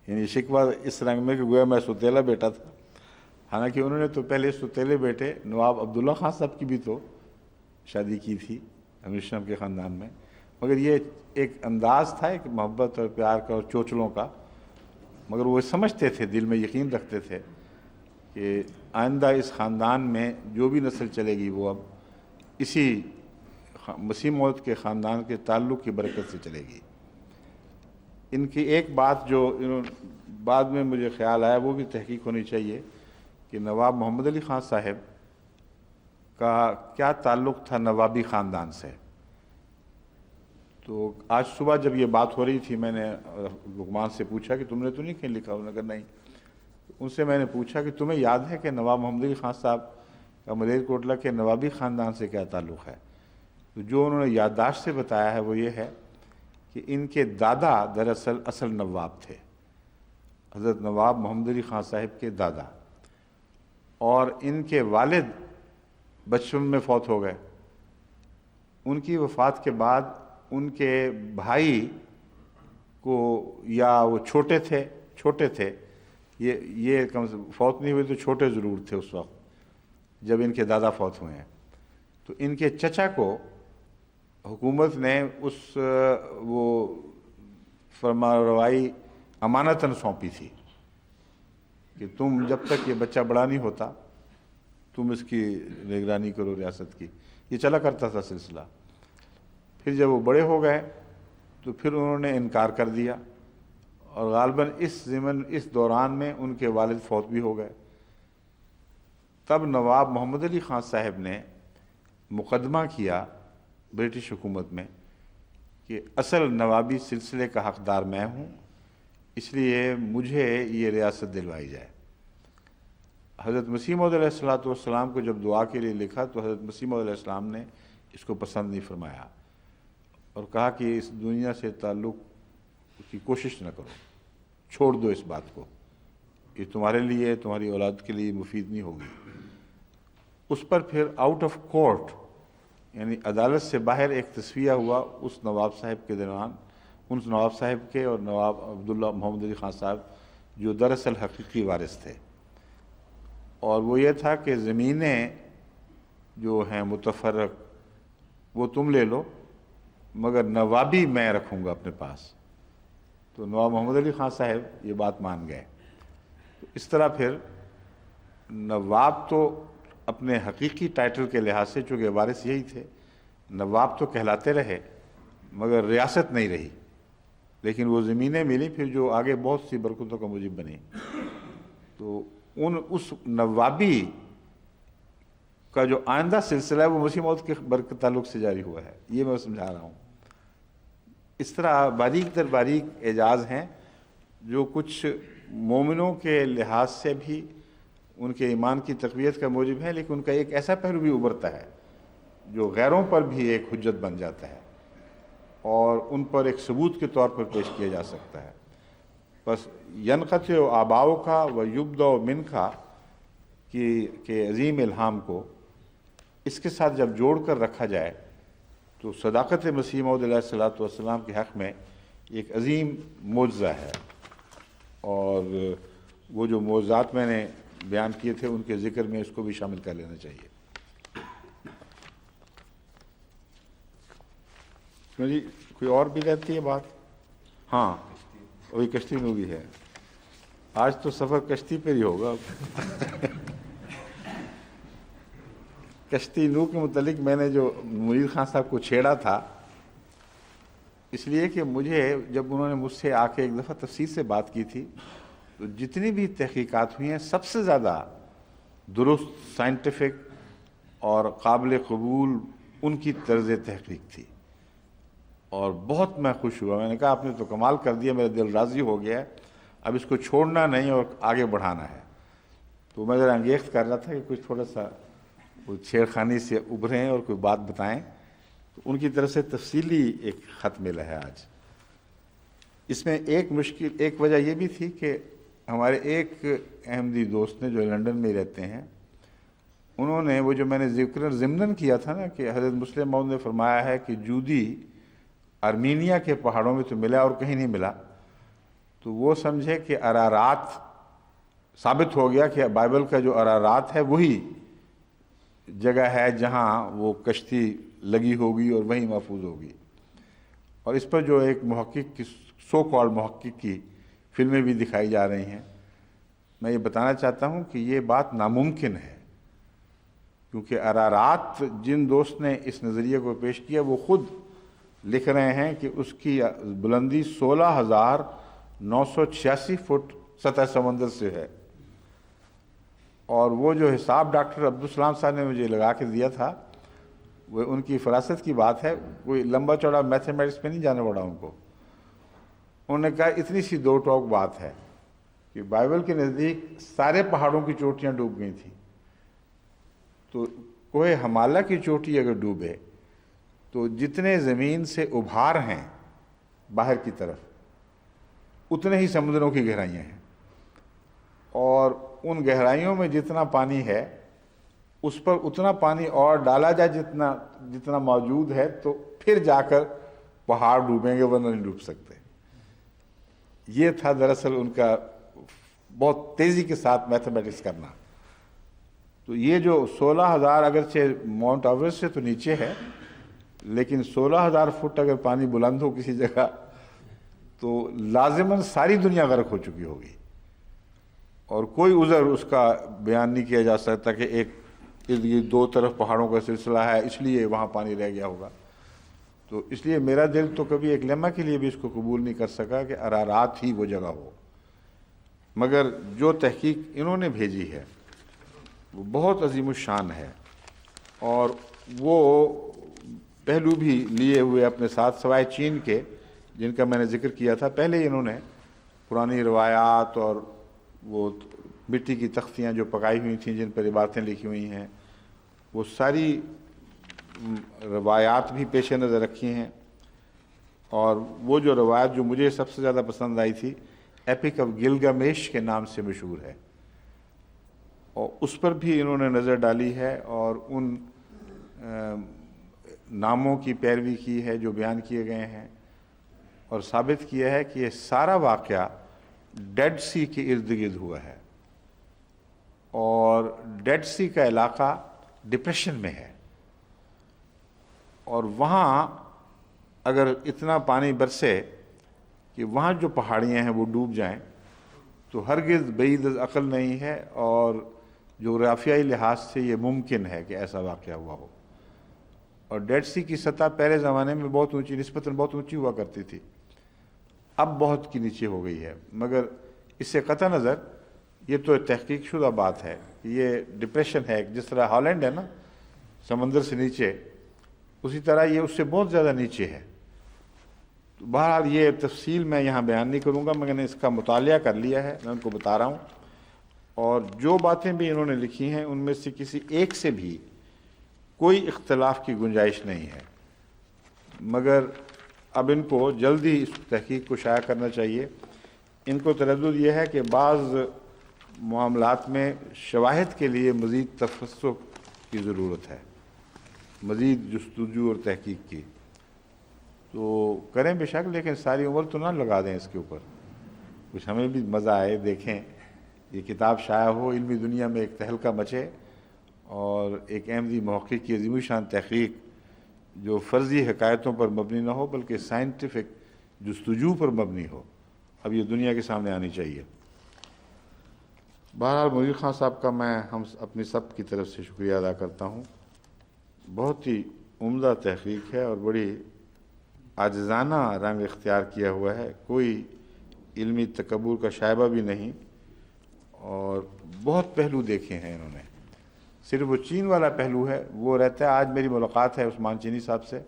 یعنی شکوہ اس رنگ میں کہ گویا میں ستیلا بیٹا تھا، حالانکہ انہوں نے تو پہلے ستیلے بیٹے نواب عبداللہ خان صاحب کی بھی تو شادی کی تھی امیر شام کے خاندان میں، مگر یہ ایک انداز تھا ایک محبت اور پیار کا اور چوچلوں کا۔ مگر وہ سمجھتے تھے، دل میں یقین رکھتے تھے کہ آئندہ اس خاندان میں جو بھی نسل چلے گی وہ اب اسی مسیح موعود کے خاندان کے تعلق کی برکت سے چلے گی۔ ان کی ایک بات جو بعد میں مجھے خیال آیا وہ بھی تحقیق ہونی چاہیے کہ نواب محمد علی خان صاحب کا کیا تعلق تھا نوابی خاندان سے۔ تو آج صبح جب یہ بات ہو رہی تھی میں نے لقمان سے پوچھا کہ تم نے تو نہیں کہیں لکھا؟ انہوں نے کہا نہیں۔ ان سے میں نے پوچھا کہ تمہیں یاد ہے کہ نواب محمد علی خان صاحب کا ملیر کوٹلہ کے نوابی خاندان سے کیا تعلق ہے؟ تو جو انہوں نے یادداشت سے بتایا ہے وہ یہ ہے کہ ان کے دادا دراصل اصل نواب تھے، حضرت نواب محمد علی خان صاحب کے دادا، اور ان کے والد بچپن میں فوت ہو گئے۔ ان کی وفات کے بعد ان کے بھائی کو، یا وہ چھوٹے تھے، یہ کم سے فوت نہیں ہوئے تو چھوٹے ضرور تھے اس وقت جب ان کے دادا فوت ہوئے ہیں، تو ان کے چچا کو حکومت نے اس وہ فرما روائی امانتاً سونپی تھی کہ تم جب تک یہ بچہ بڑا نہیں ہوتا تم اس کی نگرانی کرو ریاست کی. یہ چلا کرتا تھا سلسلہ. پھر جب وہ بڑے ہو گئے تو پھر انہوں نے انکار کر دیا، اور غالباً اس دوران میں ان کے والد فوت بھی ہو گئے. تب نواب محمد علی خان صاحب نے مقدمہ کیا برٹش حکومت میں کہ اصل نوابی سلسلے کا حقدار میں ہوں، اس لیے مجھے یہ ریاست دلوائی جائے. حضرت مسیح موعود علیہ السلام کو جب دعا کے لیے لکھا تو حضرت مسیح موعود علیہ السلام نے اس کو پسند نہیں فرمایا اور کہا کہ اس دنیا سے تعلق کی کوشش نہ کرو، چھوڑ دو اس بات کو، یہ تمہارے لیے تمہاری اولاد کے لیے مفید نہیں ہوگی. اس پر پھر آؤٹ آف کورٹ یعنی عدالت سے باہر ایک تصفیہ ہوا اس نواب صاحب کے درمیان، ان نواب صاحب کے اور نواب عبداللہ محمد علی خان صاحب جو دراصل حقیقی وارث تھے. اور وہ یہ تھا کہ زمینیں جو ہیں متفرق وہ تم لے لو مگر نوابی میں رکھوں گا اپنے پاس. تو نواب محمد علی خان صاحب یہ بات مان گئے. تو اس طرح پھر نواب تو اپنے حقیقی ٹائٹل کے لحاظ سے چونکہ وارث یہی تھے نواب تو کہلاتے رہے مگر ریاست نہیں رہی، لیکن وہ زمینیں ملی پھر جو آگے بہت سی برکتوں کا موجب بنی. تو اس نوابی کا جو آئندہ سلسلہ ہے وہ مسیح موعود کے برکت تعلق سے جاری ہوا ہے، یہ میں سمجھا رہا ہوں. اس طرح باریک در باریک اعجاز ہیں جو کچھ مومنوں کے لحاظ سے بھی ان کے ایمان کی تقویت کا موجب ہے، لیکن ان کا ایک ایسا پہلو بھی ابھرتا ہے جو غیروں پر بھی ایک حجت بن جاتا ہے اور ان پر ایک ثبوت کے طور پر پیش کیا جا سکتا ہے. بس ینقطع آباؤ کا و یبدأ من کا کہ عظیم الہام کو اس کے ساتھ جب جوڑ کر رکھا جائے تو صداقت مسیح موعود علیہ السلام کے حق میں ایک عظیم معجزہ ہے. اور وہ جو معجزات میں نے بیان کیے تھے ان کے ذکر میں اس کو بھی شامل کر لینا چاہیے. جی کوئی اور بھی رہتی ہے بات؟ ہاں وہی کشتی نو بھی ہے. آج تو سفر کشتی پہ ہی ہوگا. کشتی نو کے متعلق میں نے جو منیر خان صاحب کو چھیڑا تھا اس لیے کہ مجھے جب انہوں نے مجھ سے آ کے ایک دفعہ تفصیل سے بات کی تھی تو جتنی بھی تحقیقات ہوئی ہیں سب سے زیادہ درست سائنٹیفک اور قابل قبول ان کی طرز تحقیق تھی اور بہت میں خوش ہوا. میں نے کہا آپ نے تو کمال کر دیا، میرا دل راضی ہو گیا ہے، اب اس کو چھوڑنا نہیں اور آگے بڑھانا ہے. تو میں ذرا انگیخت کر رہا تھا کہ کچھ تھوڑا سا وہ چھیڑخانی سے ابھریں اور کوئی بات بتائیں. تو ان کی طرف سے تفصیلی ایک خط ملا ہے آج. اس میں ایک وجہ یہ بھی تھی کہ ہمارے ایک احمدی دوست نے جو لندن میں رہتے ہیں انہوں نے وہ جو میں نے ذکر ضمناً کیا تھا نا کہ حضرت مسلم موعود نے فرمایا ہے کہ جودی ارمینیا کے پہاڑوں میں تو ملا اور کہیں نہیں ملا، تو وہ سمجھے کہ ارارات ثابت ہو گیا کہ بائبل کا جو ارارات ہے وہی جگہ ہے جہاں وہ کشتی لگی ہوگی اور وہیں محفوظ ہوگی. اور اس پر جو ایک محقق کی سو کال محقق کی فلمیں بھی دکھائی جا رہی ہیں. میں یہ بتانا چاہتا ہوں کہ یہ بات ناممکن ہے کیونکہ ارارات جن دوست نے اس نظریے کو پیش کیا وہ خود لکھ رہے ہیں کہ اس کی بلندی 16,986 فٹ سطح سمندر سے ہے. اور وہ جو حساب ڈاکٹر عبدالسلام صاحب نے مجھے لگا کے دیا تھا وہ ان کی فراست کی بات ہے، کوئی لمبا چوڑا میتھمیٹکس پہ نہیں جانا پڑا ان کو. انہوں نے کہا اتنی سی دو ٹوک بات ہے کہ بائبل کے نزدیک سارے پہاڑوں کی چوٹیاں ڈوب گئی تھیں، تو کوہ ہمالہ کی چوٹی اگر ڈوبے تو جتنے زمین سے ابھار ہیں باہر کی طرف اتنے ہی سمندروں کی گہرائیاں ہیں، اور ان گہرائیوں میں جتنا پانی ہے اس پر اتنا پانی اور ڈالا جائے جتنا موجود ہے تو پھر جا کر پہاڑ ڈوبیں گے ورنہ نہیں ڈوب سکتے. یہ تھا دراصل ان کا بہت تیزی کے ساتھ میتھمیٹکس کرنا. تو یہ جو 16,000 اگرچہ ماؤنٹ ایورسٹ سے تو نیچے ہے لیکن 16,000 فٹ اگر پانی بلند ہو کسی جگہ تو لازماً ساری دنیا غرق ہو چکی ہوگی، اور کوئی عذر اس کا بیان نہیں کیا جا سکتا کہ ایک یہ دو طرف پہاڑوں کا سلسلہ ہے اس لیے وہاں پانی رہ گیا ہوگا۔ تو اس لیے میرا دل تو کبھی ایک لمحہ کے لیے بھی اس کو قبول نہیں کر سکا کہ ارارات ہی وہ جگہ ہو، مگر جو تحقیق انہوں نے بھیجی ہے وہ بہت عظیم الشان ہے، اور وہ پہلو بھی لیے ہوئے اپنے ساتھ سوائے چین کے جن کا میں نے ذکر کیا تھا پہلے ہی، انہوں نے پرانی روایات اور وہ مٹی کی تختیاں جو پکائی ہوئی تھیں جن پر عبارتیں لکھی ہوئی ہیں وہ ساری روایات بھی پیش نظر رکھی ہیں، اور وہ جو روایت جو مجھے سب سے زیادہ پسند آئی تھی ایپک آف گلگمیش کے نام سے مشہور ہے، اور اس پر بھی انہوں نے نظر ڈالی ہے اور ان ناموں کی پیروی کی ہے جو بیان کیے گئے ہیں، اور ثابت کیا ہے کہ یہ سارا واقعہ ڈیڈ سی کے ارد گرد ہوا ہے، اور ڈیڈ سی کا علاقہ ڈپریشن میں ہے، اور وہاں اگر اتنا پانی برسے کہ وہاں جو پہاڑیاں ہیں وہ ڈوب جائیں تو ہرگز بعید از عقل نہیں ہے، اور جغرافیائی لحاظ سے یہ ممکن ہے کہ ایسا واقعہ ہوا ہو۔ اور ڈیڈ سی کی سطح پہلے زمانے میں بہت اونچی، نسبتاً بہت اونچی ہوا کرتی تھی، اب بہت کی نیچے ہو گئی ہے، مگر اس سے قطع نظر یہ تو تحقیق شدہ بات ہے کہ یہ ڈپریشن ہے، جس طرح ہالینڈ ہے نا سمندر سے نیچے، اسی طرح یہ اس سے بہت زیادہ نیچے ہے۔ تو بہرحال یہ تفصیل میں یہاں بیان نہیں کروں گا، میں نے اس کا مطالعہ کر لیا ہے، میں ان کو بتا رہا ہوں، اور جو باتیں بھی انہوں نے لکھی ہیں ان میں سے کسی ایک سے بھی کوئی اختلاف کی گنجائش نہیں ہے، مگر اب ان کو جلدی اس تحقیق کو شائع کرنا چاہیے۔ ان کو تردد یہ ہے کہ بعض معاملات میں شواہد کے لیے مزید تفسق کی ضرورت ہے، مزید جستجو اور تحقیق کی، تو کریں بے شک، لیکن ساری عمر تو نہ لگا دیں اس کے اوپر، کچھ ہمیں بھی مزہ آئے، دیکھیں یہ کتاب شائع ہو، علمی دنیا میں ایک تہلکہ مچے، اور ایک احمدی محقق کی عظیم شان تحقیق جو فرضی حکایتوں پر مبنی نہ ہو بلکہ سائنٹیفک جستجو پر مبنی ہو، اب یہ دنیا کے سامنے آنی چاہیے۔ بہرحال منیر خان صاحب کا میں ہم اپنی سب کی طرف سے شکریہ ادا کرتا ہوں، بہت ہی عمدہ تحقیق ہے اور بڑی عاجزانہ رنگ اختیار کیا ہوا ہے، کوئی علمی تکبر کا شائبہ بھی نہیں، اور بہت پہلو دیکھے ہیں انہوں نے، صرف وہ چین والا پہلو ہے وہ رہتا ہے۔ آج میری ملاقات ہے عثمان چینی صاحب سے،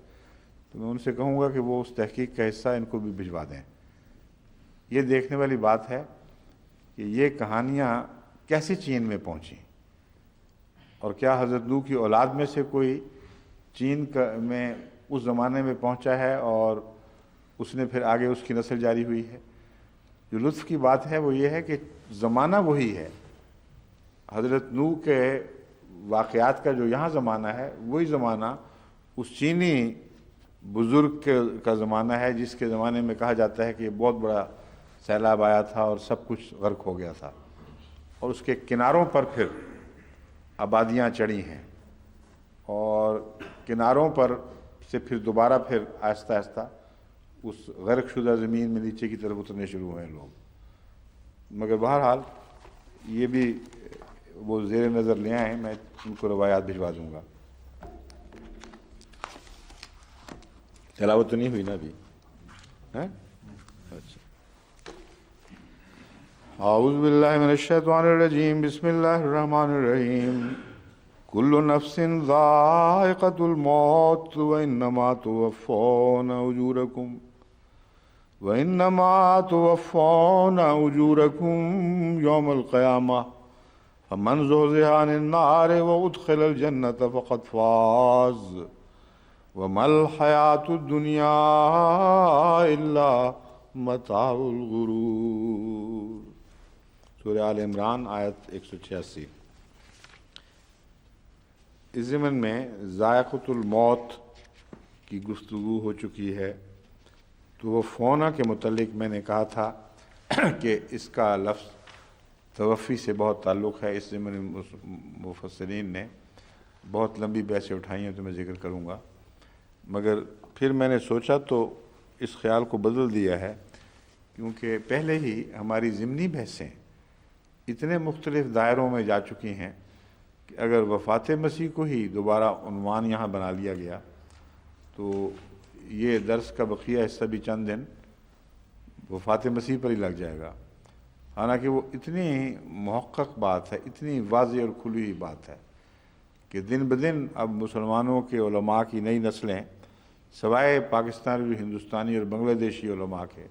تو میں ان سے کہوں گا کہ وہ اس تحقیق کا حصہ ان کو بھی بھجوا دیں۔ یہ دیکھنے والی بات ہے کہ یہ کہانیاں کیسے چین میں پہنچیں، اور کیا حضرت نوح کی اولاد میں سے کوئی چین میں اس زمانے میں پہنچا ہے اور اس نے پھر آگے اس کی نسل جاری ہوئی ہے۔ جو لطف کی بات ہے وہ یہ ہے کہ زمانہ وہی ہے، حضرت نوح کے واقعات کا جو یہاں زمانہ ہے وہی زمانہ اس چینی بزرگ کا زمانہ ہے جس کے زمانے میں کہا جاتا ہے کہ بہت بڑا سیلاب آیا تھا اور سب کچھ غرق ہو گیا تھا، اور اس کے کناروں پر پھر آبادیاں چڑھی ہیں، اور کناروں پر سے پھر دوبارہ پھر آہستہ آہستہ اس غرق شدہ زمین میں نیچے کی طرف اترنے شروع ہوئے لوگ۔ مگر بہرحال یہ بھی وہ زیر نظر لے آئیں، میں ان کو روایات بھجوا دوں گا۔ تلاوت تو نہیں ہوئی نا ابھی؟ اچھا، اعوذ باللہ من الشیطان الرجیم، بسم اللہ الرحمن الرحیم، کل نفس ذائقۃ الموت وانما توفون اجورکم یوم القیامہ فمن زحزح عن النار وادخل الجنة فقد فاز وما الحیاۃ الدنیا الا متاع الغرور۔ سورہ آل عمران آیت 186۔ اس ضمن میں ذائقۃ الموت کی گفتگو ہو چکی ہے، تو وہ فونا کے متعلق میں نے کہا تھا کہ اس کا لفظ توفی سے بہت تعلق ہے۔ اس ضمن مفسرین نے بہت لمبی بحثیں اٹھائی ہیں تو میں ذکر کروں گا۔ مگر پھر میں نے سوچا تو اس خیال کو بدل دیا ہے، کیونکہ پہلے ہی ہماری ضمنی بحثیں اتنے مختلف دائروں میں جا چکی ہیں کہ اگر وفات مسیح کو ہی دوبارہ عنوان یہاں بنا لیا گیا تو یہ درس کا بقیہ حصہ بھی چند دن وفات مسیح پر ہی لگ جائے گا، حالانکہ وہ اتنی محقق بات ہے، اتنی واضح اور کھلی ہوئی بات ہے کہ دن بدن اب مسلمانوں کے علماء کی نئی نسلیں سوائے پاکستانی اور ہندوستانی اور بنگلہ دیشی علماء کے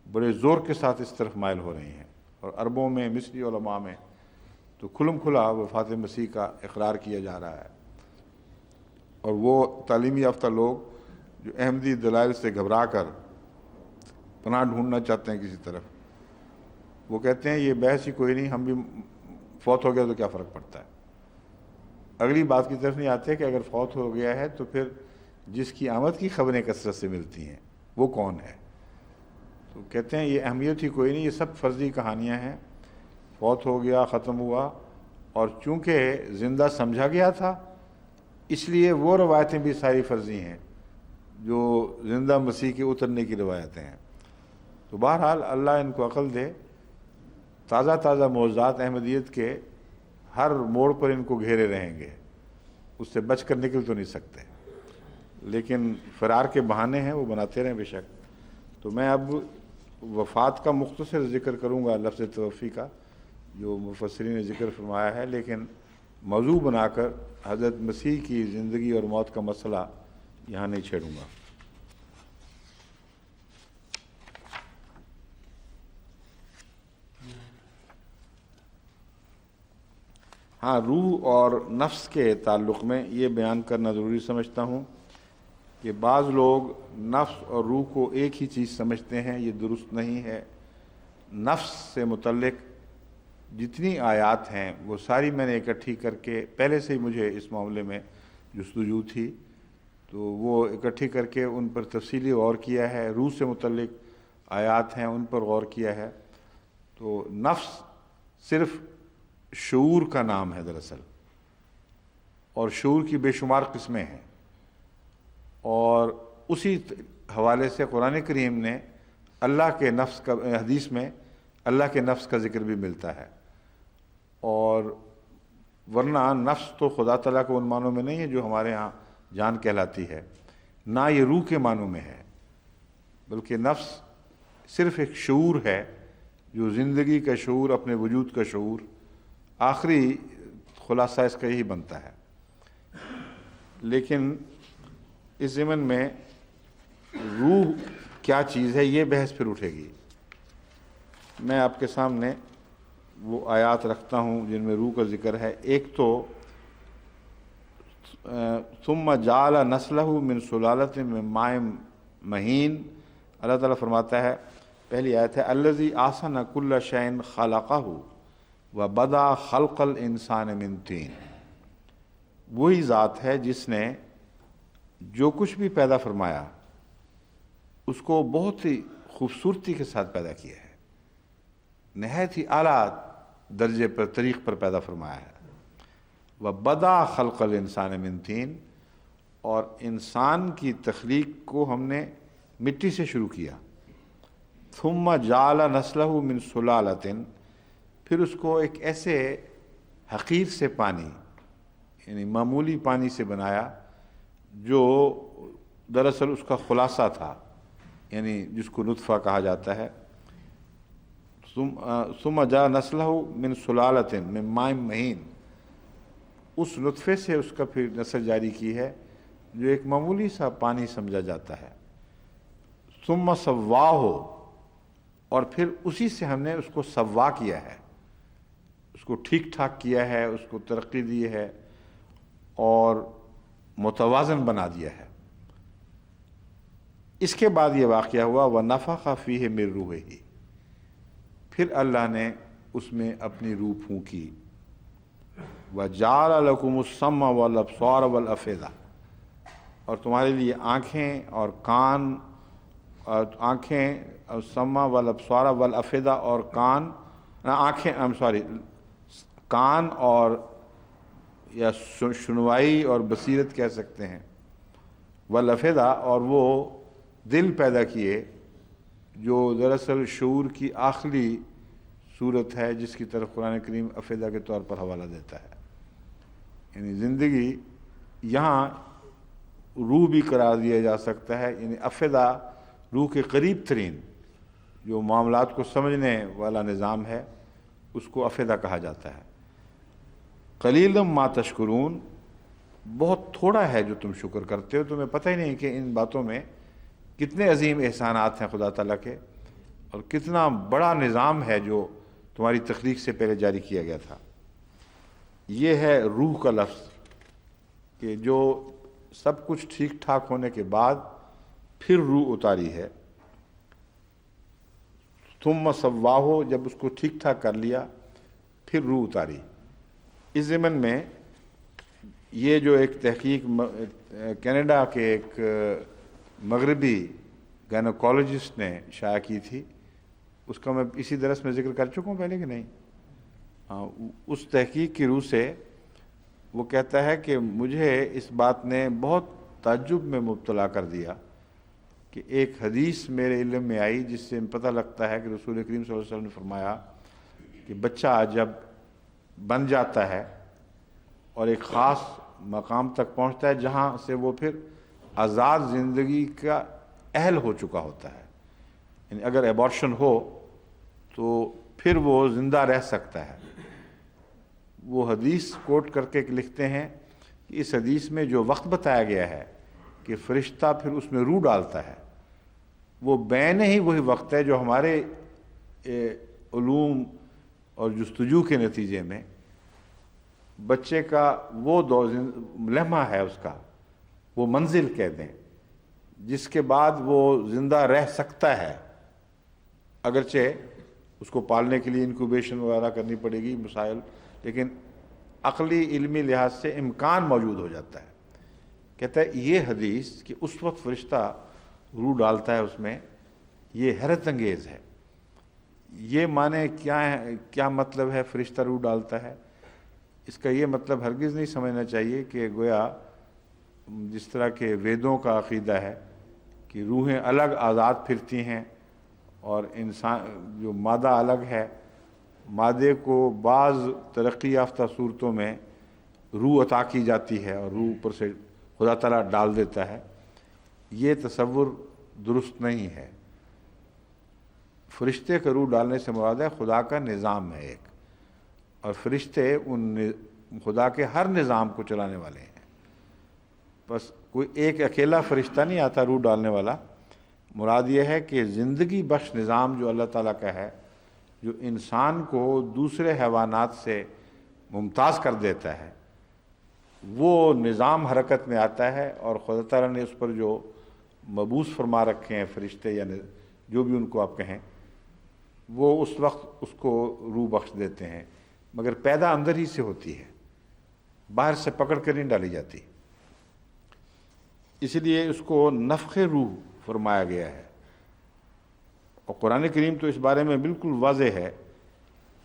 بڑے زور کے ساتھ اس طرف مائل ہو رہی ہیں، اور عربوں میں، مصری علماء میں تو کھلم کھلا وفات مسیح کا اقرار کیا جا رہا ہے، اور وہ تعلیمی یافتہ لوگ جو احمدی دلائل سے گھبرا کر پناہ ڈھونڈنا چاہتے ہیں کسی طرف، وہ کہتے ہیں یہ بحث ہی کوئی نہیں، ہم بھی فوت ہو گیا تو کیا فرق پڑتا ہے۔ اگلی بات کی طرف نہیں آتے کہ اگر فوت ہو گیا ہے تو پھر جس کی آمد کی خبریں کثرت سے ملتی ہیں وہ کون ہے؟ تو کہتے ہیں یہ اہمیت ہی کوئی نہیں، یہ سب فرضی کہانیاں ہیں، فوت ہو گیا، ختم ہوا، اور چونکہ زندہ سمجھا گیا تھا اس لیے وہ روایتیں بھی ساری فرضی ہیں جو زندہ مسیح کے اترنے کی روایتیں ہیں۔ تو بہرحال اللہ ان کو عقل دے، تازہ تازہ معجزات احمدیت کے ہر موڑ پر ان کو گھیرے رہیں گے، اس سے بچ کر نکل تو نہیں سکتے، لیکن فرار کے بہانے ہیں وہ بناتے رہیں بے شک۔ تو میں اب وفات کا مختصر ذکر کروں گا، لفظ توفی کا جو مفسرین نے ذکر فرمایا ہے، لیکن موضوع بنا کر حضرت مسیح کی زندگی اور موت کا مسئلہ یہاں نہیں چھیڑوں گا۔ ہاں، روح اور نفس کے تعلق میں یہ بیان کرنا ضروری سمجھتا ہوں کہ بعض لوگ نفس اور روح کو ایک ہی چیز سمجھتے ہیں، یہ درست نہیں ہے۔ نفس سے متعلق جتنی آیات ہیں وہ ساری میں نے اکٹھی کر کے، پہلے سے ہی مجھے اس معاملے میں جستجو تھی تو وہ اکٹھی کر کے ان پر تفصیلی غور کیا ہے۔ روح سے متعلق آیات ہیں ان پر غور کیا ہے۔ تو نفس صرف شعور کا نام ہے دراصل، اور شعور کی بے شمار قسمیں ہیں، اور اسی حوالے سے قرآن کریم نے اللہ کے نفس کا، حدیث میں اللہ کے نفس کا ذکر بھی ملتا ہے، اور ورنہ نفس تو خدا تعالیٰ کو ان معنوں میں نہیں ہے جو ہمارے ہاں جان کہلاتی ہے، نہ یہ روح کے معنوں میں ہے، بلکہ نفس صرف ایک شعور ہے جو زندگی کا شعور، اپنے وجود کا شعور، آخری خلاصہ اس کا یہی بنتا ہے۔ لیکن اس ضمن میں روح کیا چیز ہے یہ بحث پھر اٹھے گی۔ میں آپ کے سامنے وہ آیات رکھتا ہوں جن میں روح کا ذکر ہے۔ ایک تو ثم جعل نسلہ من سلالۃ من ماء مہین، اللہ تعالیٰ فرماتا ہے، پہلی آیت ہے الذی احسن کل شیء خلقہ وبدأ خلق الانسان من طین، وہی ذات ہے جس نے جو کچھ بھی پیدا فرمایا اس کو بہت ہی خوبصورتی کے ساتھ پیدا کیا ہے، نہایت ہی اعلیٰ درجے پر، طریق پر پیدا فرمایا ہے۔ وَبَدَأَ خَلْقَ الْإِنسَانِ مِنْ طِينٍ، اور انسان کی تخلیق کو ہم نے مٹی سے شروع کیا۔ ثُمَّ جَعَلَ نَسْلَهُ مِنْ سُلَالَةٍ، پھر اس کو ایک ایسے حقیر سے پانی، یعنی معمولی پانی سے بنایا جو دراصل اس کا خلاصہ تھا، یعنی جس کو نطفہ کہا جاتا ہے۔ ثم جاء نسلہ من سلالۃ من ماء مہین، اس نطفے سے اس کا پھر نسل جاری کی ہے جو ایک معمولی سا پانی سمجھا جاتا ہے۔ ثم سواہ، اور پھر اسی سے ہم نے اس کو سوا کیا ہے، اس کو ٹھیک ٹھاک کیا ہے، اس کو ترقی دی ہے اور متوازن بنا دیا ہے۔ اس کے بعد یہ واقعہ ہوا وَنَفَخَ فِيهِ مِن رُوحِهِ، پھر اللہ نے اس میں اپنی روح پھونکی۔ وَجَعَلَ لَكُمُ السَّمْعَ وَالْأَبْصَارَ وَالْأَفْئِدَةَ، اور تمہارے لیے آنکھیں اور کان، اور آنکھیں السَّمْعَ وَالْأَبْصَارَ وَالْأَفْئِدَةَ، اور کان، کان اور یا سنوائی اور بصیرت کہہ سکتے ہیں، والافئدہ، اور وہ دل پیدا کیے جو دراصل شعور کی آخری صورت ہے جس کی طرف قرآن کریم افئدہ کے طور پر حوالہ دیتا ہے. یعنی زندگی یہاں روح بھی قرار دیا جا سکتا ہے. یعنی افئدہ روح کے قریب ترین جو معاملات کو سمجھنے والا نظام ہے اس کو افئدہ کہا جاتا ہے. قلیلا ما تشکرون، بہت تھوڑا ہے جو تم شکر کرتے ہو. تمہیں پتہ ہی نہیں کہ ان باتوں میں کتنے عظیم احسانات ہیں خدا تعالیٰ کے، اور کتنا بڑا نظام ہے جو تمہاری تخلیق سے پہلے جاری کیا گیا تھا. یہ ہے روح کا لفظ کہ جو سب کچھ ٹھیک ٹھاک ہونے کے بعد پھر روح اتاری ہے. ثم سواہ، جب اس کو ٹھیک ٹھاک کر لیا پھر روح اتاری. اس ضمن میں یہ جو ایک تحقیق کینیڈا کے ایک مغربی گائنوکالوجسٹ نے شائع کی تھی، اس کا میں اسی درس میں ذکر کر چکا ہوں پہلے کہ نہیں. اس تحقیق کی روح سے وہ کہتا ہے کہ مجھے اس بات نے بہت تعجب میں مبتلا کر دیا کہ ایک حدیث میرے علم میں آئی جس سے پتہ لگتا ہے کہ رسول کریم صلی اللہ علیہ وسلم نے فرمایا کہ بچہ جب بن جاتا ہے اور ایک خاص مقام تک پہنچتا ہے جہاں سے وہ پھر آزاد زندگی کا اہل ہو چکا ہوتا ہے. یعنی اگر ایبارشن ہو تو پھر وہ زندہ رہ سکتا ہے. وہ حدیث کوٹ کر کے لکھتے ہیں کہ اس حدیث میں جو وقت بتایا گیا ہے کہ فرشتہ پھر اس میں روح ڈالتا ہے، وہ بین ہی وہی وقت ہے جو ہمارے علوم اور جستجو کے نتیجے میں بچے کا وہ لمحہ ہے، اس کا وہ منزل کہہ دیں جس کے بعد وہ زندہ رہ سکتا ہے. اگرچہ اس کو پالنے کے لیے انکوبیشن وغیرہ کرنی پڑے گی مسائل، لیکن عقلی علمی لحاظ سے امکان موجود ہو جاتا ہے. کہتا ہے یہ حدیث کہ اس وقت فرشتہ روح ڈالتا ہے اس میں، یہ حیرت انگیز ہے. یہ معنی کیا ہے، کیا مطلب ہے فرشتہ روح ڈالتا ہے؟ اس کا یہ مطلب ہرگز نہیں سمجھنا چاہیے کہ گویا جس طرح کے ویدوں کا عقیدہ ہے کہ روحیں الگ آزاد پھرتی ہیں اور انسان جو مادہ الگ ہے، مادے کو بعض ترقی یافتہ صورتوں میں روح عطا کی جاتی ہے اور روح اوپر سے خدا تعالیٰ ڈال دیتا ہے. یہ تصور درست نہیں ہے. فرشتے کا روح ڈالنے سے مراد ہے خدا کا نظام ہے ایک، اور فرشتے ان خدا کے ہر نظام کو چلانے والے ہیں. بس کوئی ایک اکیلا فرشتہ نہیں آتا روح ڈالنے والا. مراد یہ ہے کہ زندگی بخش نظام جو اللہ تعالیٰ کا ہے، جو انسان کو دوسرے حیوانات سے ممتاز کر دیتا ہے، وہ نظام حرکت میں آتا ہے. اور خدا تعالیٰ نے اس پر جو مبعوث فرما رکھے ہیں فرشتے یا جو بھی ان کو آپ کہیں، وہ اس وقت اس کو روح بخش دیتے ہیں. مگر پیدا اندر ہی سے ہوتی ہے، باہر سے پکڑ کر نہیں ڈالی جاتی. اس لیے اس کو نفخ روح فرمایا گیا ہے. اور قرآن کریم تو اس بارے میں بالکل واضح ہے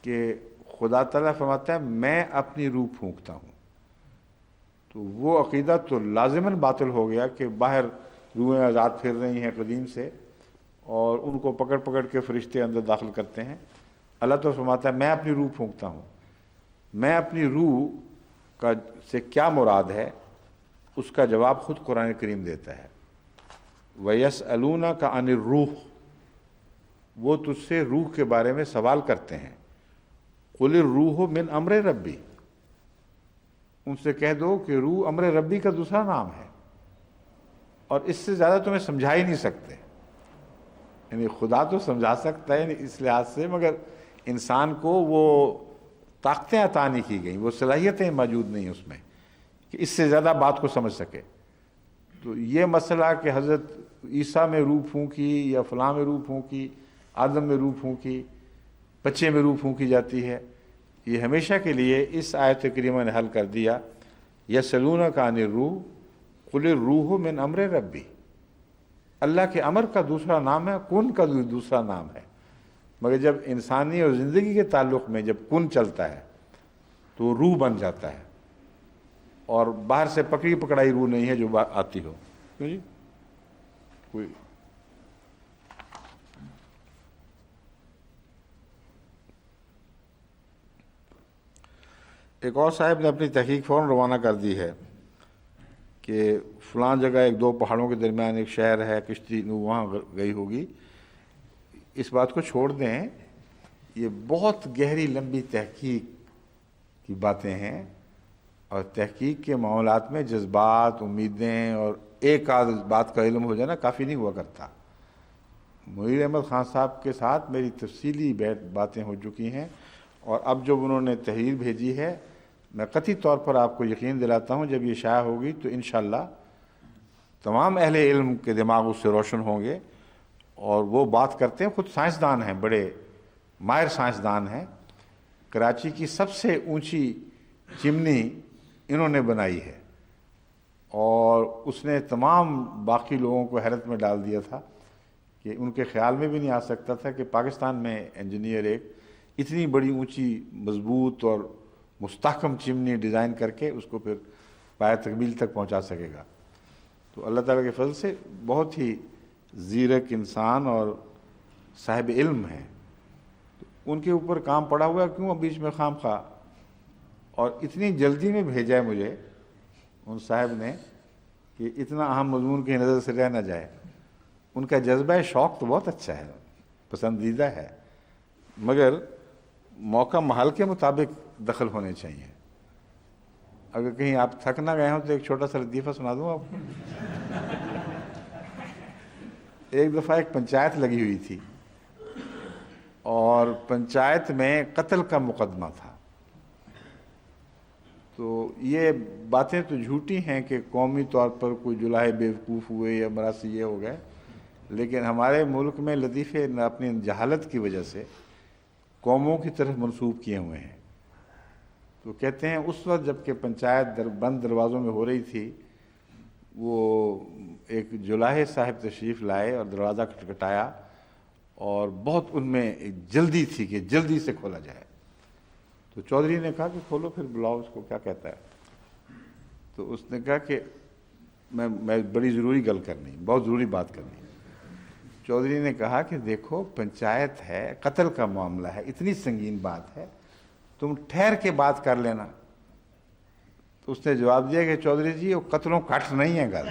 کہ خدا تعالیٰ فرماتا ہے میں اپنی روح پھونکتا ہوں. تو وہ عقیدہ تو لازماً باطل ہو گیا کہ باہر روحیں آزاد پھر رہی ہیں قدیم سے اور ان کو پکڑ پکڑ کے فرشتے اندر داخل کرتے ہیں. اللہ تو فرماتا ہے میں اپنی روح پھونکتا ہوں. میں اپنی روح کا سے کیا مراد ہے، اس کا جواب خود قرآن کریم دیتا ہے. وَيَسْأَلُونَكَ عَنِ الرُّوحِ، وہ تجھ سے روح کے بارے میں سوال کرتے ہیں. قُلِ الرُّوحُ مِنْ أَمْرِ رَبِّي، ان سے کہہ دو کہ روح امر ربی کا دوسرا نام ہے، اور اس سے زیادہ تمہیں سمجھا ہی نہیں سکتے. یعنی خدا تو سمجھا سکتا ہے اس لحاظ سے، مگر انسان کو وہ طاقتیں عطا نہیں کی گئیں، وہ صلاحیتیں موجود نہیں اس میں کہ اس سے زیادہ بات کو سمجھ سکے. تو یہ مسئلہ کہ حضرت عیسیٰ میں روح پھونکی یا فلاں میں روح پھونکی، آدم میں روح پھونکی، بچے میں روح پھونکی جاتی ہے، یہ ہمیشہ کے لیے اس آیت کریمہ نے حل کر دیا. یسألونک عن الروح قل الروح من امر ربی. اللہ کے امر کا دوسرا نام ہے، کن کا دوسرا نام ہے. مگر جب انسانی اور زندگی کے تعلق میں جب کن چلتا ہے تو روح بن جاتا ہے، اور باہر سے پکڑی پکڑائی روح نہیں ہے جو آتی ہو. کیوں جی کوئی ایک اور صاحب نے اپنی تحقیق فوراً روانہ کر دی ہے کہ فلاں جگہ ایک دو پہاڑوں کے درمیان ایک شہر ہے، کشتی وہاں گئی ہوگی. اس بات کو چھوڑ دیں، یہ بہت گہری لمبی تحقیق کی باتیں ہیں، اور تحقیق کے معاملات میں جذبات، امیدیں اور ایک آدھ بات کا علم ہو جانا کافی نہیں ہوا کرتا. منیر احمد خان صاحب کے ساتھ میری تفصیلی باتیں ہو چکی ہیں، اور اب جب انہوں نے تحریر بھیجی ہے، میں قطعی طور پر آپ کو یقین دلاتا ہوں جب یہ شائع ہوگی تو انشاءاللہ تمام اہل علم کے دماغ اس سے روشن ہوں گے. اور وہ بات کرتے ہیں، خود سائنسدان ہیں، بڑے ماہر سائنسدان ہیں. کراچی کی سب سے اونچی چمنی انہوں نے بنائی ہے، اور اس نے تمام باقی لوگوں کو حیرت میں ڈال دیا تھا کہ ان کے خیال میں بھی نہیں آ سکتا تھا کہ پاکستان میں انجینئر ایک اتنی بڑی اونچی مضبوط اور مستحکم چمنی ڈیزائن کر کے اس کو پھر پایہ تکمیل تک پہنچا سکے گا. تو اللہ تعالیٰ کے فضل سے بہت ہی زیرک انسان اور صاحب علم ہیں. ان کے اوپر کام پڑا ہوا ہے، کیوں بیچ میں خام خواہ، اور اتنی جلدی میں بھیجا ہے مجھے ان صاحب نے کہ اتنا اہم مضمون کی نظر سے رہ نہ جائے. ان کا جذبہ شوق تو بہت اچھا ہے، پسندیدہ ہے، مگر موقع محل کے مطابق دخل ہونے چاہیے. اگر کہیں آپ تھک نہ گئے ہوں تو ایک چھوٹا سا لطیفہ سنا دوں آپ کو. ایک دفعہ ایک پنچایت لگی ہوئی تھی، اور پنچایت میں قتل کا مقدمہ تھا. تو یہ باتیں تو جھوٹی ہیں کہ قومی طور پر کوئی جلاہے بیوقوف ہوئے یا مراسی یہ ہو گئے، لیکن ہمارے ملک میں لطیفے اپنی جہالت کی وجہ سے قوموں کی طرف منسوب کیے ہوئے ہیں. تو کہتے ہیں اس وقت جب کہ پنچایت بند دروازوں میں ہو رہی تھی، وہ ایک جلاہے صاحب تشریف لائے اور دروازہ کھٹکھٹایا، اور بہت ان میں جلدی تھی کہ جلدی سے کھولا جائے. تو چودھری نے کہا کہ کھولو، پھر بلاؤ اس کو کیا کہتا ہے. تو اس نے کہا کہ میں بڑی ضروری گل کرنی، بہت ضروری بات کرنی. چودھری نے کہا کہ دیکھو پنچایت ہے، قتل کا معاملہ ہے، اتنی سنگین بات ہے، تم ٹھہر کے بات کر لینا. تو اس نے جواب دیا کہ چودھری جی وہ قتلوں کٹ نہیں ہے گل،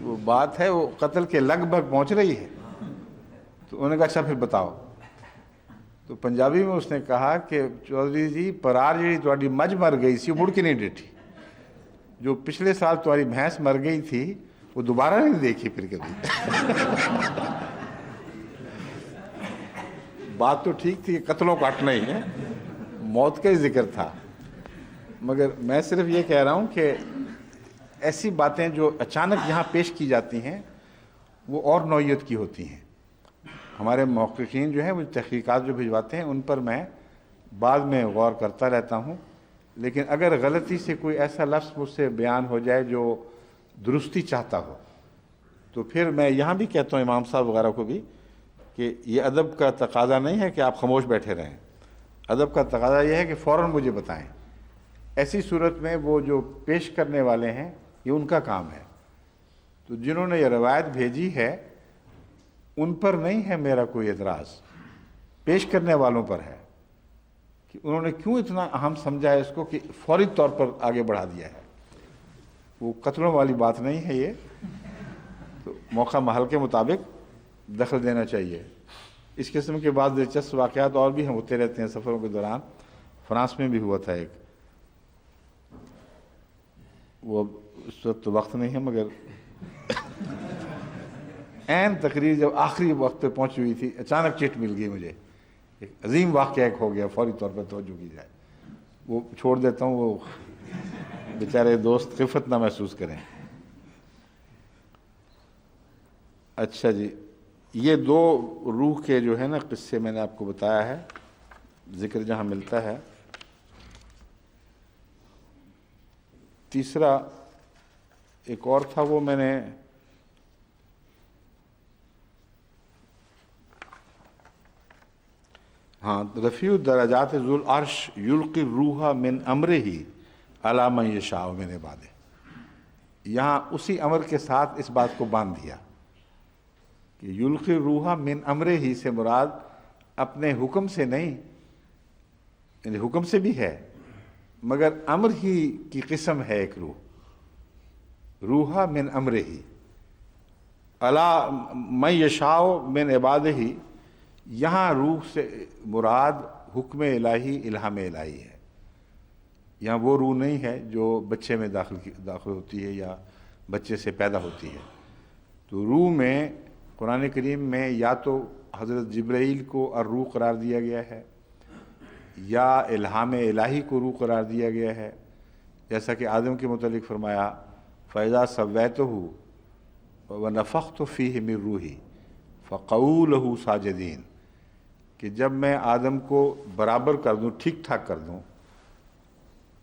وہ بات ہے وہ قتل کے لگ بھگ پہنچ رہی ہے. تو انہوں نے کہا اچھا پھر بتاؤ. تو پنجابی میں اس نے کہا کہ چودھری جی پرار جی تہاڈی مجھ مر گئی سی مڑ کے نہیں ڈیٹھی، جو پچھلے سال تمہاری بھینس مر گئی تھی وہ دوبارہ نہیں دیکھی پھر کبھی. بات تو ٹھیک تھی، قتلوں کو ہٹ نہیں ہے، موت کا ہی ذکر تھا. مگر میں صرف یہ کہہ رہا ہوں کہ ایسی باتیں جو اچانک یہاں پیش کی جاتی ہیں وہ اور نوعیت کی ہوتی ہیں. ہمارے محققین جو ہیں وہ تحقیقات جو بھجواتے ہیں ان پر میں بعد میں غور کرتا رہتا ہوں، لیکن اگر غلطی سے کوئی ایسا لفظ مجھ سے بیان ہو جائے جو درستی چاہتا ہو تو پھر میں یہاں بھی کہتا ہوں امام صاحب وغیرہ کو بھی کہ یہ ادب کا تقاضا نہیں ہے کہ آپ خاموش بیٹھے رہیں. ادب کا تقاضا یہ ہے کہ فوراً مجھے بتائیں. ایسی صورت میں وہ جو پیش کرنے والے ہیں یہ ان کا کام ہے. تو جنہوں نے یہ روایت بھیجی ہے ان پر نہیں ہے میرا کوئی اعتراض، پیش کرنے والوں پر ہے کہ انہوں نے کیوں اتنا اہم سمجھا ہے اس کو کہ فوری طور پر آگے بڑھا دیا ہے. وہ قتلوں والی بات نہیں ہے یہ. تو موقع محل کے مطابق دخل دینا چاہیے. اس قسم کے بعض دلچسپ واقعات اور بھی ہوتے رہتے ہیں سفروں کے دوران. فرانس میں بھی ہوا تھا ایک، وہ اس وقت تو وقت نہیں ہے مگر عین تقریر جب آخری وقت پہ پہنچی ہوئی تھی اچانک چٹ مل گئی مجھے، ایک عظیم واقعہ ایک ہو گیا، فوری طور پر توجہ کی جائے. وہ چھوڑ دیتا ہوں، وہ بیچارے دوست خفت نہ محسوس کریں. اچھا جی، یہ دو روح کے جو ہے نا قصے میں نے آپ کو بتایا ہے، ذکر جہاں ملتا ہے. تیسرا ایک اور تھا، وہ میں نے ہاں رفیع الدرجات ذو العرش یلقی الروح من امرہ علی من یشاء من عبادہ. یہاں اسی امر کے ساتھ اس بات کو باندھ دیا کہ یلقی روحا من امرے ہی سے مراد اپنے حکم سے نہیں، یعنی حکم سے بھی ہے مگر امر ہی کی قسم ہے ایک روحا من امرے ہی، الا من یشاء من عبادہ ہی، یہاں روح سے مراد حکم الہی، الہام الہی ہے۔ یہاں وہ روح نہیں ہے جو بچے میں داخل ہوتی ہے یا بچے سے پیدا ہوتی ہے۔ تو روح میں قرآن کریم میں یا تو حضرت جبرائیل کو الروح قرار دیا گیا ہے یا الہام الہی کو روح قرار دیا گیا ہے، جیسا کہ آدم کے متعلق فرمایا فَإِذَا سَوَّيْتُهُ وَنَفَخْتُ فِيهِ مِن رُوحِي فَقَعُوا لَهُ سَاجِدِينَ، کہ جب میں آدم کو برابر کر دوں، ٹھیک ٹھاک کر دوں،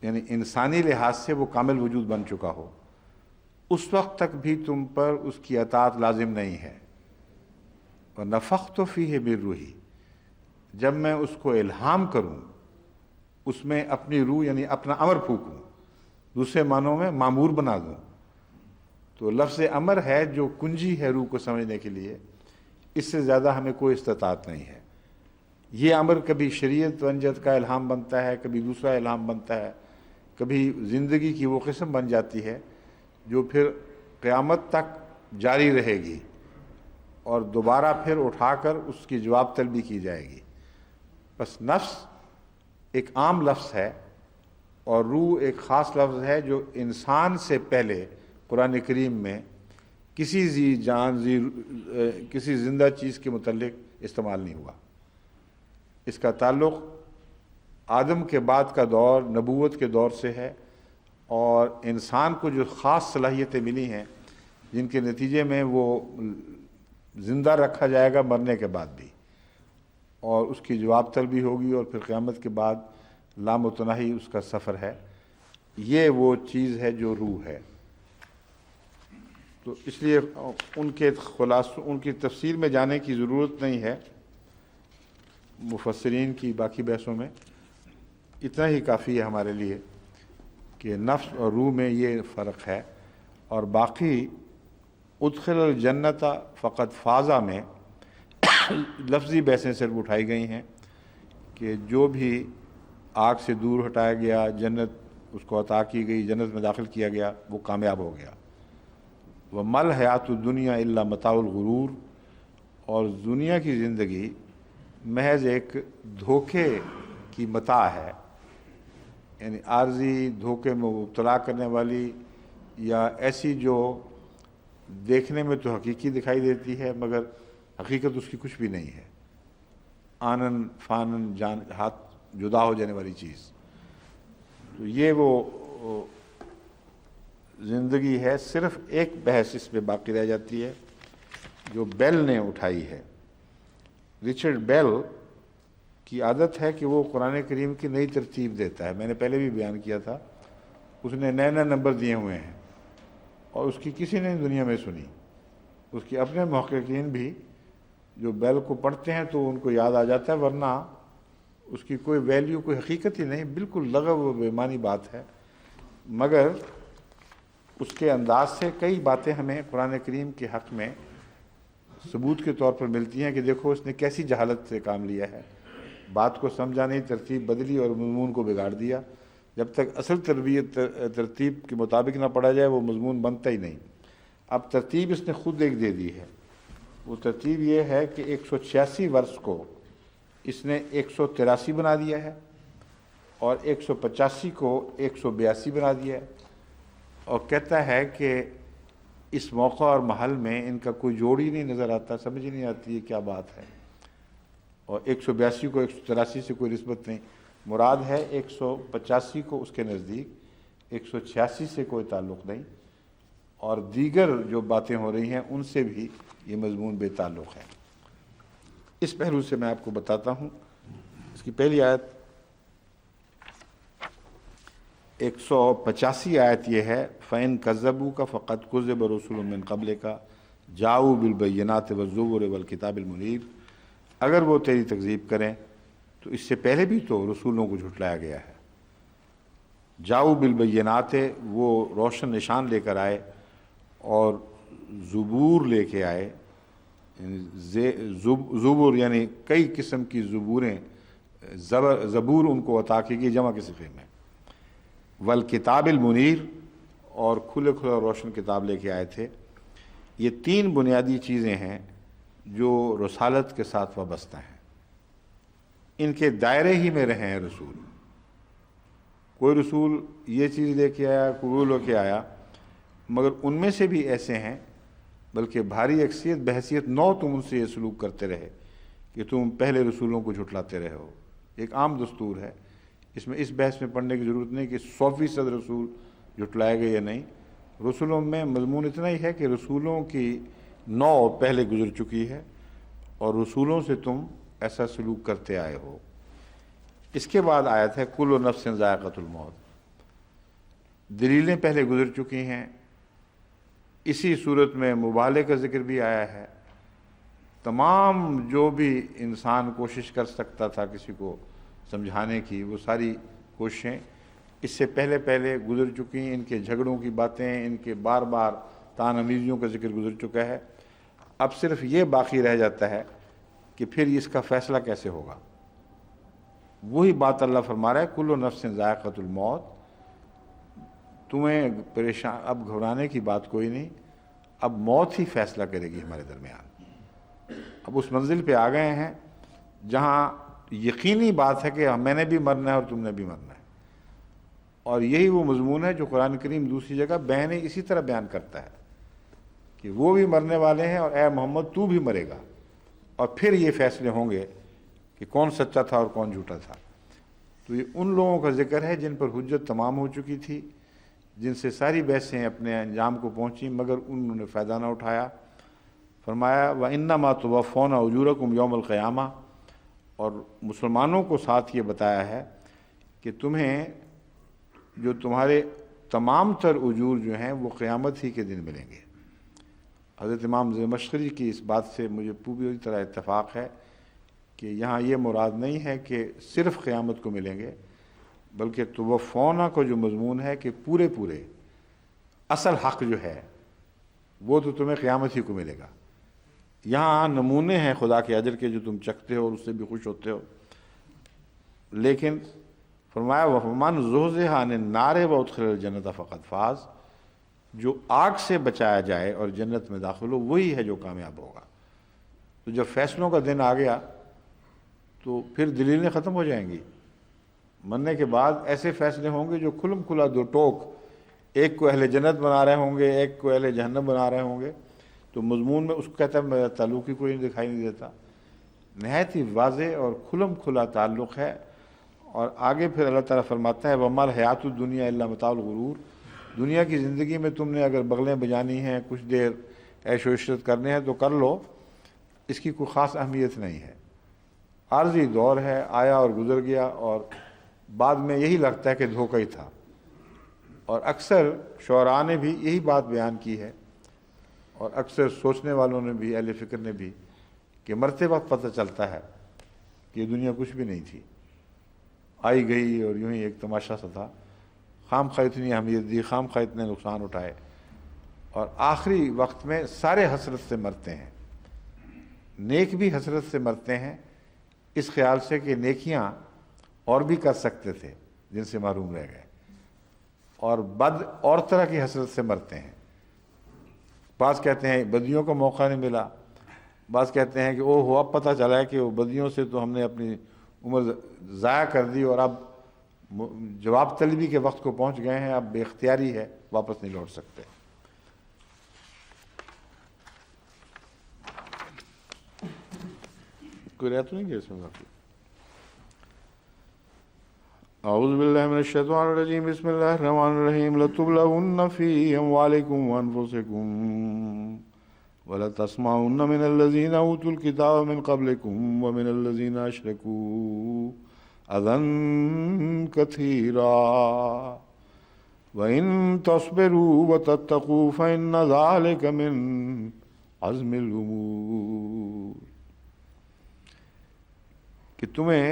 یعنی انسانی لحاظ سے وہ کامل وجود بن چکا ہو، اس وقت تک بھی تم پر اس کی اطاعت لازم نہیں ہے۔ وَنَفَخْتُ فِيهِ مِن رُوحِي، جب میں اس کو الہام کروں، اس میں اپنی روح یعنی اپنا امر پھونکوں، دوسرے معنوں میں معمور بنا دوں، تو لفظ امر ہے جو کنجی ہے روح کو سمجھنے کے لیے، اس سے زیادہ ہمیں کوئی استطاعت نہیں ہے۔ یہ امر کبھی شریعت ونجت کا الہام بنتا ہے، کبھی دوسرا الہام بنتا ہے، کبھی زندگی کی وہ قسم بن جاتی ہے جو پھر قیامت تک جاری رہے گی اور دوبارہ پھر اٹھا کر اس کی جواب طلبی کی جائے گی۔ بس نفس ایک عام لفظ ہے اور روح ایک خاص لفظ ہے جو انسان سے پہلے قرآن کریم میں کسی کسی زندہ چیز کے متعلق استعمال نہیں ہوا۔ اس کا تعلق آدم کے بعد کا دور نبوت کے دور سے ہے، اور انسان کو جو خاص صلاحیتیں ملی ہیں جن کے نتیجے میں وہ زندہ رکھا جائے گا مرنے کے بعد بھی، اور اس کی جواب طلبی ہوگی، اور پھر قیامت کے بعد لامتناہی اس کا سفر ہے، یہ وہ چیز ہے جو روح ہے۔ تو اس لیے ان کے ان کی تفسیر میں جانے کی ضرورت نہیں ہے، مفسرین کی باقی بحثوں میں اتنا ہی کافی ہے ہمارے لیے کہ نفس اور روح میں یہ فرق ہے۔ اور باقی ادخل الجنت فقط فازہ میں لفظی بحثیں صرف اٹھائی گئی ہیں کہ جو بھی آگ سے دور ہٹایا گیا، جنت اس کو عطا کی گئی، جنت میں داخل کیا گیا، وہ کامیاب ہو گیا۔ وَمَا الْحَيَاةُ الدُّنْيَا إِلَّا مَتَاعُ الْغُرُورِ، اور دنیا کی زندگی محض ایک دھوکے کی متاع ہے، یعنی عارضی دھوکے میں مبتلا کرنے والی، یا ایسی جو دیکھنے میں تو حقیقی دکھائی دیتی ہے مگر حقیقت اس کی کچھ بھی نہیں ہے، آنن فانن جان ہاتھ جدا ہو جانے والی چیز۔ تو یہ وہ زندگی ہے۔ صرف ایک بحث اس پہ باقی رہ جاتی ہے جو بیل نے اٹھائی ہے۔ رچرڈ بیل کی عادت ہے کہ وہ قرآن کریم کی نئی ترتیب دیتا ہے، میں نے پہلے بھی بیان کیا تھا، اس نے نئے نئے نمبر دیے ہوئے ہیں اور اس کی کسی نے دنیا میں سنی۔ اس کے اپنے محققین بھی جو بیل کو پڑھتے ہیں تو ان کو یاد آ جاتا ہے، ورنہ اس کی کوئی ویلیو، کوئی حقیقت ہی نہیں، بالکل لغو و بے معنی بات ہے۔ مگر اس کے انداز سے کئی باتیں ہمیں قرآن کریم کے حق میں ثبوت کے طور پر ملتی ہیں کہ دیکھو اس نے کیسی جہالت سے کام لیا ہے، بات کو سمجھا نہیں، ترتیب بدلی اور مضمون کو بگاڑ دیا۔ جب تک اصل ترتیب کے مطابق نہ پڑھا جائے وہ مضمون بنتا ہی نہیں۔ اب ترتیب اس نے خود ایک دے دی ہے، وہ ترتیب یہ ہے کہ 186 ورس کو اس نے 183 بنا دیا ہے، اور 185 کو 182 بنا دیا ہے، اور کہتا ہے کہ اس موقع اور محل میں ان کا کوئی جوڑ ہی نہیں نظر آتا، سمجھ ہی نہیں آتی ہے کیا بات ہے، اور 182 کو 183 سے کوئی نسبت نہیں، مراد ہے 185 کو اس کے نزدیک، 186 سے کوئی تعلق نہیں، اور دیگر جو باتیں ہو رہی ہیں ان سے بھی یہ مضمون بے تعلق ہے۔ اس پہلو سے میں آپ کو بتاتا ہوں۔ اس کی پہلی آیت 185 آیت یہ ہے، فَإِن كَذَّبُوكَ فَقَدْ كُذِّبَ رُسُلٌ مِّن قَبْلِكَ جَاءُوا بِالْبَيِّنَاتِ وَالزُّبُرِ وَالْكِتَابِ الْمُنِيرِ، اگر وہ تیری تکذیب کریں تو اس سے پہلے بھی تو رسولوں کو جھٹلایا گیا ہے، جاؤ بالبینات، وہ روشن نشان لے کر آئے اور زبور لے کے آئے، زبور یعنی کئی قسم کی زبوریں، زبور ان کو عطا کی گئی جمع کے صیغے میں، والکتاب المنیر، اور کھلے روشن کتاب لے کے آئے تھے۔ یہ تین بنیادی چیزیں ہیں جو رسالت کے ساتھ وابستہ ہیں، ان کے دائرے ہی میں رہے ہیں رسول۔ کوئی رسول یہ چیز لے کے آیا، کوئی لے کے آیا، مگر ان میں سے بھی ایسے ہیں، بلکہ بھاری اکثریت بحیثیت نو تم ان سے یہ سلوک کرتے رہے کہ تم پہلے رسولوں کو جھٹلاتے رہے ہو۔ ایک عام دستور ہے، اس میں اس بحث میں پڑھنے کی ضرورت نہیں کہ 100% رسول جھٹلائے گئے یا نہیں۔ رسولوں میں مضمون اتنا ہی ہے کہ رسولوں کی نو پہلے گزر چکی ہے اور رسولوں سے تم ایسا سلوک کرتے آئے ہو۔ اس کے بعد آیت ہے کل نفس ذائقۃ الموت۔ دلیلیں پہلے گزر چکی ہیں، اسی صورت میں مبالغے کا ذکر بھی آیا ہے۔ تمام جو بھی انسان کوشش کر سکتا تھا کسی کو سمجھانے کی، وہ ساری کوششیں اس سے پہلے گزر چکی ہیں۔ ان کے جھگڑوں کی باتیں، ان کے بار بار تان امیزیوں کا ذکر گزر چکا ہے۔ اب صرف یہ باقی رہ جاتا ہے کہ پھر اس کا فیصلہ کیسے ہوگا۔ وہی بات اللہ فرما رہا ہے کل نفس ذائقۃ الموت۔ تمہیں پریشان، اب گھبرانے کی بات کوئی نہیں، اب موت ہی فیصلہ کرے گی ہمارے درمیان۔ اب اس منزل پہ آ گئے ہیں جہاں یقینی بات ہے کہ میں نے بھی مرنا ہے اور تم نے بھی مرنا ہے، اور یہی وہ مضمون ہے جو قرآن کریم دوسری جگہ اسی طرح بیان کرتا ہے کہ وہ بھی مرنے والے ہیں اور اے محمد تو بھی مرے گا، اور پھر یہ فیصلے ہوں گے کہ کون سچا تھا اور کون جھوٹا تھا۔ تو یہ ان لوگوں کا ذکر ہے جن پر حجت تمام ہو چکی تھی، جن سے ساری بحثیں اپنے انجام کو پہنچیں، مگر انہوں نے فائدہ نہ اٹھایا۔ فرمایا وَإِنَّمَا تُوَفَّوْنَ أُجُورَكُمْ يَوْمَ الْقِيَامَةِ، اور مسلمانوں کو ساتھ یہ بتایا ہے کہ تمہیں جو تمہارے تمام تر اجور جو ہیں وہ قیامت ہی کے دن ملیں گے۔ حضرت امام زمخشری کی اس بات سے مجھے پوری طرح اتفاق ہے کہ یہاں یہ مراد نہیں ہے کہ صرف قیامت کو ملیں گے، بلکہ توفونا کو جو مضمون ہے کہ پورے اصل حق جو ہے وہ تو تمہیں قیامت ہی کو ملے گا۔ یہاں نمونے ہیں خدا کے اجر کے جو تم چکھتے ہو اور اس سے بھی خوش ہوتے ہو، لیکن فرمایا وَمَنْ زُحْزِحَ عَنِ النَّارِ وَأُدْخِلَ الْجَنَّةَ فَقَدْ فَازَ، جو آگ سے بچایا جائے اور جنت میں داخل ہو وہی ہے جو کامیاب ہوگا۔ تو جب فیصلوں کا دن آ گیا تو پھر دلیلیں ختم ہو جائیں گی۔ مرنے کے بعد ایسے فیصلے ہوں گے جو کھلم کھلا دو ٹوک، ایک کو اہل جنت بنا رہے ہوں گے، ایک کو اہل جہنم بنا رہے ہوں گے۔ تو مضمون میں اس کو کہتا ہے میرا تعلق ہی کوئی دکھائی نہیں دیتا۔ نہایت ہی واضح اور کھلم کھلا تعلق ہے۔ اور آگے پھر اللہ تعالیٰ فرماتا ہے وَمَا الْحَيَاةُ الدُّنْيَا إِلَّا مَتَاعُ الْغُرُورِ، دنیا کی زندگی میں تم نے اگر بغلیں بجانی ہیں، کچھ دیر عیش و عشرت کرنے ہیں تو کر لو، اس کی کوئی خاص اہمیت نہیں ہے، عارضی دور ہے، آیا اور گزر گیا، اور بعد میں یہی لگتا ہے کہ دھوکہ ہی تھا۔ اور اکثر شعراء نے بھی یہی بات بیان کی ہے، اور اکثر سوچنے والوں نے بھی، اہل فکر نے بھی، کہ مرتے وقت پتہ چلتا ہے کہ یہ دنیا کچھ بھی نہیں تھی، آئی گئی اور یوں ہی ایک تماشا سا تھا، خام خواہ اتنی اہمیت دی، خام خواہ اتنے نقصان اٹھائے، اور آخری وقت میں سارے حسرت سے مرتے ہیں۔ نیک بھی حسرت سے مرتے ہیں اس خیال سے کہ نیکیاں اور بھی کر سکتے تھے جن سے محروم رہ گئے، اور بد اور طرح کی حسرت سے مرتے ہیں۔ بعض کہتے ہیں بدیوں کا موقع نہیں ملا، بعض کہتے ہیں کہ او ہو اب پتہ چلا ہے کہ وہ بدیوں سے تو ہم نے اپنی عمر ضائع کر دی اور اب جواب طلبی کے وقت کو پہنچ گئے ہیں، اب بے اختیاری ہے، واپس نہیں لوٹ سکتے۔ کوئی رہ تو نہیں گیا اس میں باقی؟ اعوذ باللہ من الشیطان الرجیم، بسم اللہ الرحمن الرحیم، لَتُبْلَوُنَّ فِي أَمْوَالِكُمْ وَأَنفُسِكُمْ وَلَتَسْمَعُنَّ مِنَ الَّذِينَ أُوتُوا الْكِتَابَ مِنْ قَبْلِكُمْ وَمِنَ الَّذِينَ أَشْرَكُوا أَذًى كَثِيرًا وَإِن تَصْبِرُوا وَتَتَّقُوا فَإِنَّ ذَلِكَ مِنْ عَزْمِ الْأُمُورِ، کہ تمہیں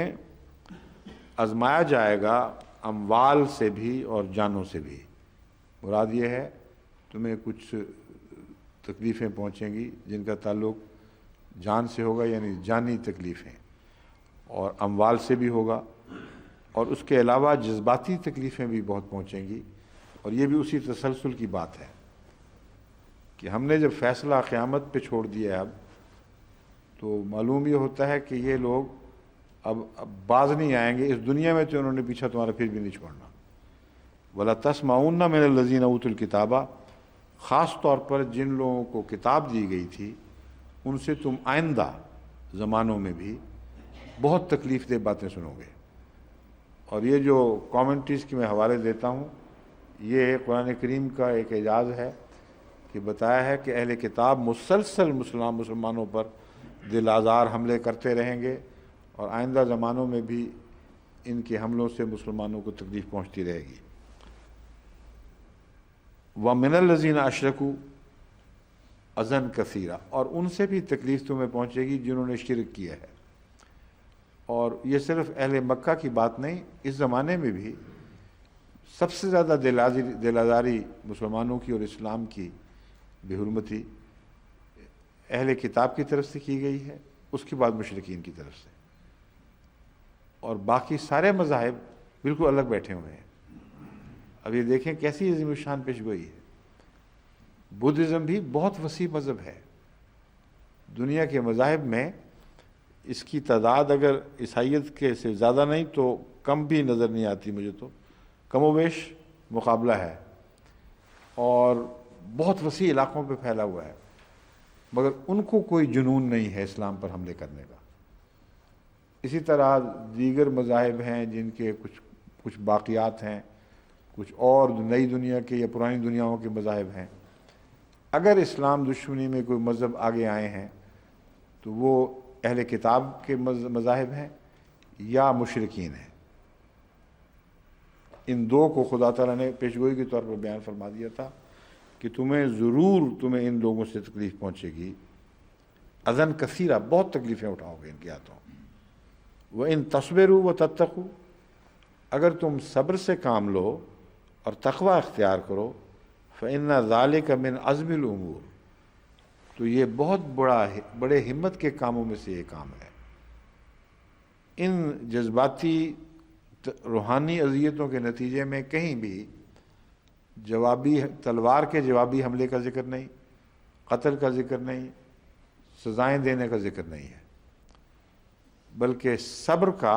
آزمایا جائے گا اموال سے بھی اور جانوں سے بھی۔ مراد یہ ہے تمہیں کچھ تکلیفیں پہنچیں گی جن کا تعلق جان سے ہوگا، یعنی جانی تکلیفیں، اور اموال سے بھی ہوگا، اور اس کے علاوہ جذباتی تکلیفیں بھی بہت پہنچیں گی۔ اور یہ بھی اسی تسلسل کی بات ہے کہ ہم نے جب فیصلہ قیامت پہ چھوڑ دیا ہے اب، تو معلوم یہ ہوتا ہے کہ یہ لوگ اب باز نہیں آئیں گے اس دنیا میں، تو انہوں نے پیچھا تمہارا پھر بھی نہیں چھوڑنا۔ وَلَا تَسْمَعُنَّ مِنَ الَّذِينَ أُوتُوا الْكِتَابَ، خاص طور پر جن لوگوں کو کتاب دی گئی تھی ان سے تم آئندہ زمانوں میں بھی بہت تکلیف دہ باتیں سنو گے۔ اور یہ جو کامنٹریز کی میں حوالے دیتا ہوں، یہ قرآن کریم کا ایک اعجاز ہے کہ بتایا ہے کہ اہل کتاب مسلسل مسلمانوں پر دل آزار حملے کرتے رہیں گے، اور آئندہ زمانوں میں بھی ان کے حملوں سے مسلمانوں کو تکلیف پہنچتی رہے گی۔ وَمِنَ الَّذِينَ أَشْرَكُوا أَذًى كَثِيرًا، اور ان سے بھی تکلیف تمہیں پہنچے گی جنہوں نے شرک کیا ہے۔ اور یہ صرف اہل مکہ کی بات نہیں، اس زمانے میں بھی سب سے زیادہ دل آزاری مسلمانوں کی اور اسلام کی بے حرمتی اہل کتاب کی طرف سے کی گئی ہے، اس کے بعد مشرکین کی طرف سے، اور باقی سارے مذاہب بالکل الگ بیٹھے ہوئے ہیں۔ اب یہ دیکھیں کیسی عظیم الشان پیش گوئی ہے۔ بدھزم بھی بہت وسیع مذہب ہے، دنیا کے مذاہب میں اس کی تعداد اگر عیسائیت کے سے زیادہ نہیں تو کم بھی نظر نہیں آتی مجھے، تو کم و بیش مقابلہ ہے، اور بہت وسیع علاقوں پہ پھیلا ہوا ہے، مگر ان کو کوئی جنون نہیں ہے اسلام پر حملے کرنے کا۔ اسی طرح دیگر مذاہب ہیں جن کے کچھ باقیات ہیں، کچھ اور نئی دنیا کے یا پرانی دنیاؤں کے مذاہب ہیں۔ اگر اسلام دشمنی میں کوئی مذہب آگے آئے ہیں تو وہ اہل کتاب کے مذاہب ہیں یا مشرکین ہیں۔ ان دو کو خدا تعالیٰ نے پیشگوئی کے طور پر بیان فرما دیا تھا کہ تمہیں ان لوگوں سے تکلیف پہنچے گی، اذًا کثیرہ، بہت تکلیفیں اٹھاؤ گے ان کی ہاتھوں۔ وَإِن تَصْبِرُوا وَتَتَّقُوا، اگر تم صبر سے کام لو اور تقوی اختیار کرو، فَإِنَّ ذَلِكَ مِنْ عَزْمِ الْأُمُورِ، تو یہ بہت بڑے ہمت کے کاموں میں سے یہ کام ہے۔ ان جذباتی روحانی اذیتوں کے نتیجے میں کہیں بھی تلوار کے جوابی حملے کا ذکر نہیں، قتل کا ذکر نہیں، سزائیں دینے کا ذکر نہیں ہے، بلکہ صبر کا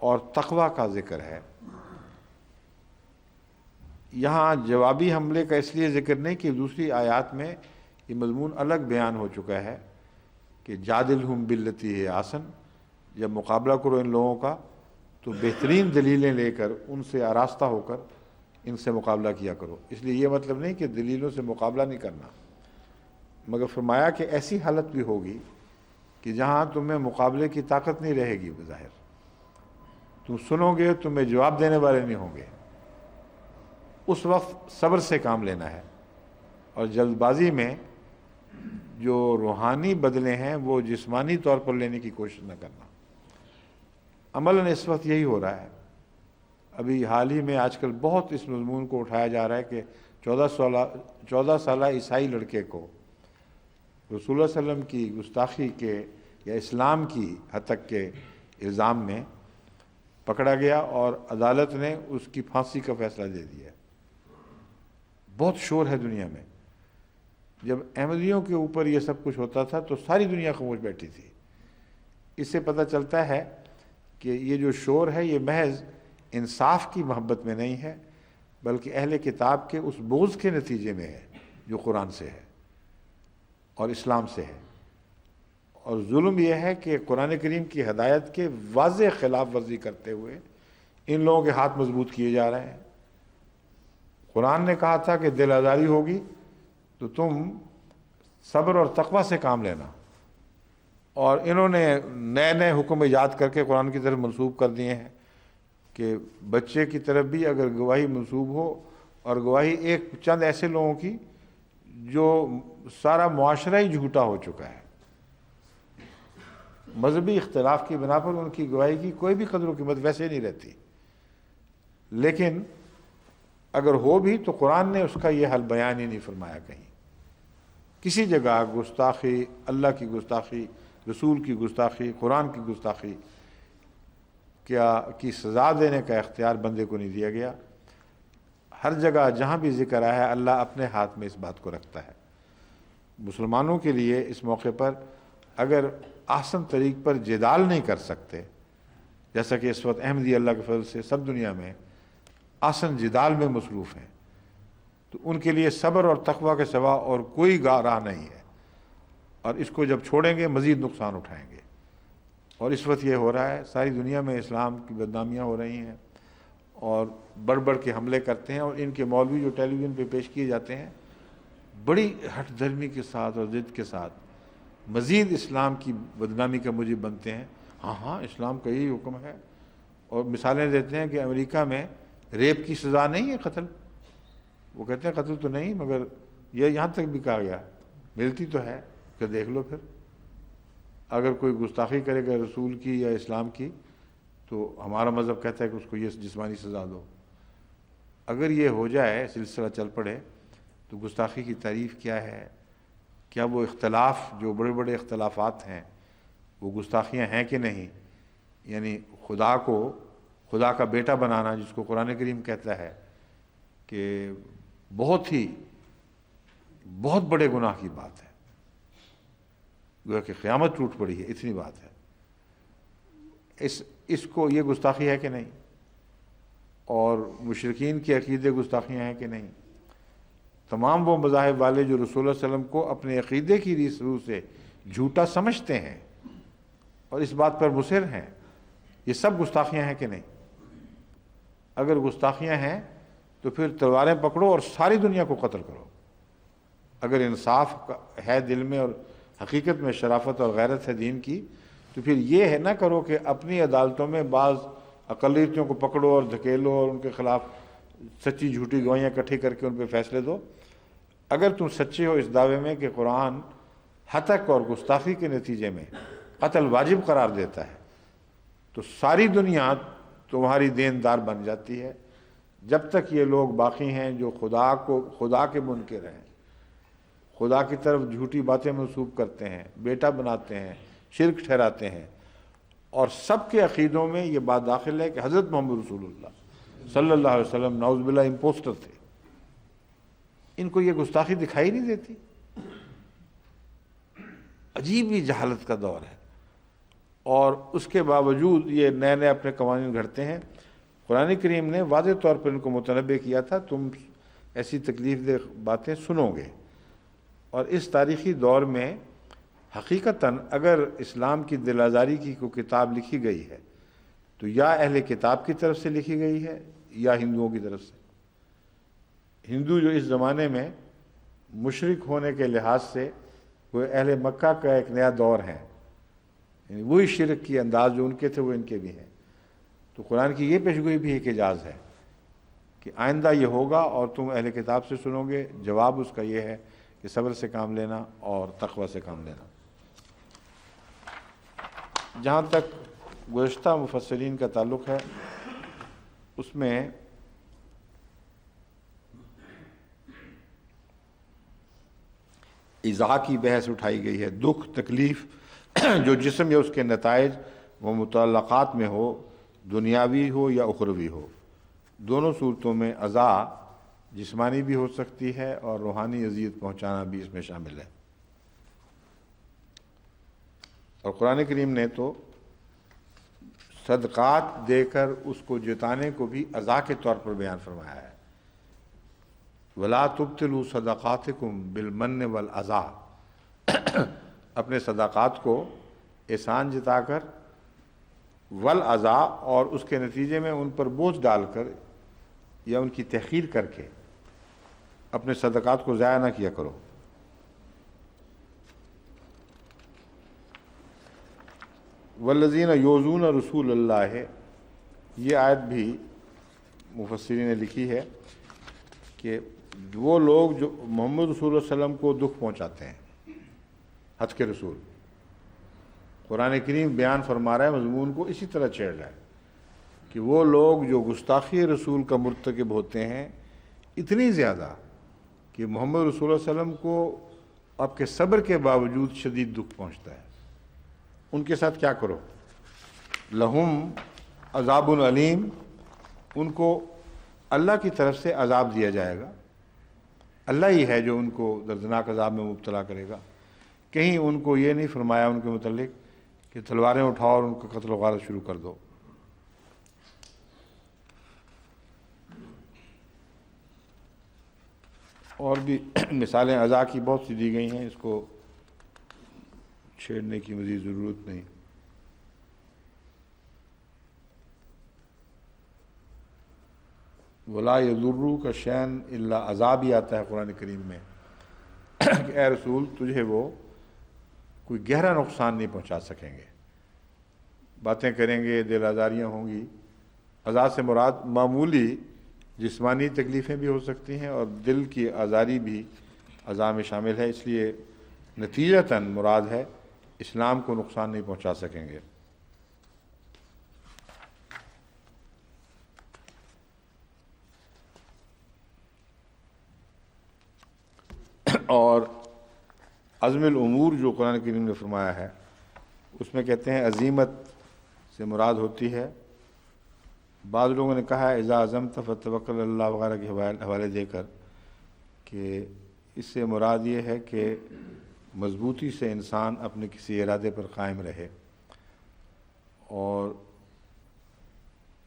اور تقوی کا ذکر ہے۔ یہاں جوابی حملے کا اس لیے ذکر نہیں کہ دوسری آیات میں یہ مضمون الگ بیان ہو چکا ہے کہ جادلہم باللتی ہی احسن، جب مقابلہ کرو ان لوگوں کا تو بہترین دلیلیں لے کر ان سے آراستہ ہو کر ان سے مقابلہ کیا کرو۔ اس لیے یہ مطلب نہیں کہ دلیلوں سے مقابلہ نہیں کرنا، مگر فرمایا کہ ایسی حالت بھی ہوگی کہ جہاں تمہیں مقابلے کی طاقت نہیں رہے گی، بظاہر تم سنو گے، تمہیں جواب دینے والے نہیں ہوں گے، اس وقت صبر سے کام لینا ہے، اور جلد بازی میں جو روحانی بدلے ہیں وہ جسمانی طور پر لینے کی کوشش نہ کرنا۔ عملاً اس وقت یہی ہو رہا ہے۔ ابھی حال ہی میں آج کل بہت اس مضمون کو اٹھایا جا رہا ہے کہ 14 سالہ عیسائی لڑکے کو رسول اللہ صلی اللہ علیہ وسلم کی گستاخی کے یا اسلام کی حد تک کے الزام میں پکڑا گیا اور عدالت نے اس کی پھانسی کا فیصلہ دے دیا۔ بہت شور ہے دنیا میں۔ جب احمدیوں کے اوپر یہ سب کچھ ہوتا تھا تو ساری دنیا خاموش بیٹھی تھی۔ اس سے پتہ چلتا ہے کہ یہ جو شور ہے یہ محض انصاف کی محبت میں نہیں ہے، بلکہ اہل کتاب کے اس بغض کے نتیجے میں ہے جو قرآن سے ہے اور اسلام سے ہے۔ اور ظلم یہ ہے کہ قرآن کریم کی ہدایت کے واضح خلاف ورزی کرتے ہوئے ان لوگوں کے ہاتھ مضبوط کیے جا رہے ہیں۔ قرآن نے کہا تھا کہ دل آزاری ہوگی تو تم صبر اور تقوی سے کام لینا، اور انہوں نے نئے نئے حکم ایجاد کر کے قرآن کی طرف منسوب کر دیے ہیں کہ بچے کی طرف بھی اگر گواہی منسوب ہو، اور گواہی ایک چند ایسے لوگوں کی جو سارا معاشرہ ہی جھوٹا ہو چکا ہے، مذہبی اختلاف کی بنا پر ان کی گواہی کی کوئی بھی قدر و قیمت ویسے نہیں رہتی، لیکن اگر ہو بھی تو قرآن نے اس کا یہ حل بیان ہی نہیں فرمایا کہیں. کسی جگہ گستاخی، اللہ کی گستاخی، رسول کی گستاخی، قرآن کی گستاخی کی سزا دینے کا اختیار بندے کو نہیں دیا گیا. ہر جگہ جہاں بھی ذکر آیا ہے اللہ اپنے ہاتھ میں اس بات کو رکھتا ہے. مسلمانوں کے لیے اس موقع پر اگر احسن طریق پر جدال نہیں کر سکتے، جیسا کہ اس وقت احمدی اللہ کے فضل سے سب دنیا میں احسن جدال میں مصروف ہیں، تو ان کے لیے صبر اور تقویٰ کے سوا اور کوئی راہ نہیں ہے، اور اس کو جب چھوڑیں گے مزید نقصان اٹھائیں گے. اور اس وقت یہ ہو رہا ہے، ساری دنیا میں اسلام کی بدنامیاں ہو رہی ہیں اور بڑھ بڑھ کے حملے کرتے ہیں، اور ان کے مولوی جو ٹیلی ویژن پہ پیش کیے جاتے ہیں بڑی ہٹ دھرمی کے ساتھ اور ضد کے ساتھ مزید اسلام کی بدنامی کا موجب بنتے ہیں. ہاں اسلام کا یہی حکم ہے، اور مثالیں دیتے ہیں کہ امریکہ میں ریپ کی سزا نہیں ہے، قتل. وہ کہتے ہیں قتل تو نہیں، مگر یہ یہاں تک بھی کہا گیا ملتی تو ہے کہ دیکھ لو پھر اگر کوئی گستاخی کرے گا رسول کی یا اسلام کی تو ہمارا مذہب کہتا ہے کہ اس کو یہ جسمانی سزا دو. اگر یہ ہو جائے، سلسلہ چل پڑے، تو گستاخی کی تعریف کیا ہے؟ کیا وہ اختلاف جو بڑے بڑے اختلافات ہیں وہ گستاخیاں ہیں کہ نہیں؟ یعنی خدا کا بیٹا بنانا، جس کو قرآن کریم کہتا ہے کہ بہت بڑے گناہ کی بات ہے، گویا کہ قیامت ٹوٹ پڑی ہے، اتنی بات ہے. اس کو یہ گستاخی ہے کہ نہیں؟ اور مشرکین کے عقیدے گستاخیاں ہیں کہ نہیں؟ تمام وہ مذاہب والے جو رسول اللہ علیہ وسلم کو اپنے عقیدے کی روح سے جھوٹا سمجھتے ہیں اور اس بات پر مصر ہیں، یہ سب گستاخیاں ہیں کہ نہیں؟ اگر گستاخیاں ہیں تو پھر تلواریں پکڑو اور ساری دنیا کو قتل کرو. اگر انصاف ہے دل میں اور حقیقت میں شرافت اور غیرت ہے دین کی، تو پھر یہ ہے نہ کرو کہ اپنی عدالتوں میں بعض اقلیتوں کو پکڑو اور دھکیلو اور ان کے خلاف سچی جھوٹی گواہیاں اکٹھی کر کے ان پہ فیصلے دو. اگر تم سچے ہو اس دعوے میں کہ قرآن ہتک اور گستاخی کے نتیجے میں قتل واجب قرار دیتا ہے، تو ساری دنیا تمہاری دیندار بن جاتی ہے. جب تک یہ لوگ باقی ہیں جو خدا کے منکر ہیں، خدا کی طرف جھوٹی باتیں منسوب کرتے ہیں، بیٹا بناتے ہیں، شرک ٹھہراتے ہیں، اور سب کے عقیدوں میں یہ بات داخل ہے کہ حضرت محمد رسول اللہ صلی اللہ علیہ وسلم نعوذ باللہ امپوسٹر تھے، ان کو یہ گستاخی دکھائی نہیں دیتی. عجیب ہی جہالت کا دور ہے، اور اس کے باوجود یہ نئے نئے اپنے قوانین گھڑتے ہیں. قرآن کریم نے واضح طور پر ان کو متنبہ کیا تھا تم ایسی تکلیف دہ باتیں سنو گے. اور اس تاریخی دور میں حقیقتاً اگر اسلام کی دل آزاری کی کوئی کتاب لکھی گئی ہے تو یا اہل کتاب کی طرف سے لکھی گئی ہے یا ہندوؤں کی طرف سے. ہندو جو اس زمانے میں مشرک ہونے کے لحاظ سے وہ اہل مکہ کا ایک نیا دور ہے، یعنی وہی شرک کی انداز جو ان کے تھے وہ ان کے بھی ہیں. تو قرآن کی یہ پیشگوئی بھی ایک اعجاز ہے کہ آئندہ یہ ہوگا اور تم اہل کتاب سے سنو گے. جواب اس کا یہ ہے کہ صبر سے کام لینا اور تقوی سے کام لینا. جہاں تک گزشتہ مفسرین کا تعلق ہے، اس میں ایذا کی بحث اٹھائی گئی ہے. دکھ تکلیف جو جسم یا اس کے نتائج و متعلقات میں ہو، دنیاوی ہو یا اخروی ہو، دونوں صورتوں میں ایذا جسمانی بھی ہو سکتی ہے اور روحانی اذیت پہنچانا بھی اس میں شامل ہے. اور قرآن کریم نے تو صدقات دے کر اس کو جتانے کو بھی ایذا کے طور پر بیان فرمایا ہے. وَلَا تُبْتِلُوا صَدَقَاتِكُمْ بِالْمَنِّ وَالْأَذَىٰ، اپنے صدقات کو احسان جتا کر، والعذا، اور اس کے نتیجے میں ان پر بوجھ ڈال کر یا ان کی تحقیر کر کے اپنے صدقات کو ضائع نہ کیا کرو. والذین یؤذون رسول اللہ، یہ آیت بھی مفسرین نے لکھی ہے کہ وہ لوگ جو محمد رسول اللہ علیہ وسلم کو دکھ پہنچاتے ہیں، حج کے رسول. قرآن کریم بیان فرما رہا ہے، مضمون کو اسی طرح چھیڑ رہا ہے کہ وہ لوگ جو گستاخی رسول کا مرتکب ہوتے ہیں اتنی زیادہ کہ محمد رسول اللہ علیہ وسلم کو آپ کے صبر کے باوجود شدید دکھ پہنچتا ہے، ان کے ساتھ کیا کرو؟ لہم عذاب علیم، ان کو اللہ کی طرف سے عذاب دیا جائے گا، اللہ ہی ہے جو ان کو دردناک عذاب میں مبتلا کرے گا۔ کہیں ان کو یہ نہیں فرمایا ان کے متعلق کہ تلواریں اٹھاؤ اور ان کو قتل و غارت شروع کر دو۔ اور بھی مثالیں عزا کی بہت سی دی گئی ہیں، اس کو چھیڑنے کی مزید ضرورت نہیں۔ ولا یضرک شیئا الا عذاب ہی آتا ہے قرآن کریم میں کہ اے رسول تجھے وہ کوئی گہرا نقصان نہیں پہنچا سکیں گے، باتیں کریں گے، دل آزاریاں ہوں گی۔ عذاب سے مراد معمولی جسمانی تکلیفیں بھی ہو سکتی ہیں اور دل کی آزاری بھی عذاب میں شامل ہے، اس لیے نتیجتاً مراد ہے اسلام کو نقصان نہیں پہنچا سکیں گے۔ اور عزم الامور جو قرآن کریم نے فرمایا ہے اس میں کہتے ہیں عزیمت سے مراد ہوتی ہے، بعض لوگوں نے کہا ہے اذا عزمت فتوکل علی اللہ وغیرہ کے حوالے دے کر کہ اس سے مراد یہ ہے کہ مضبوطی سے انسان اپنے کسی ارادے پر قائم رہے، اور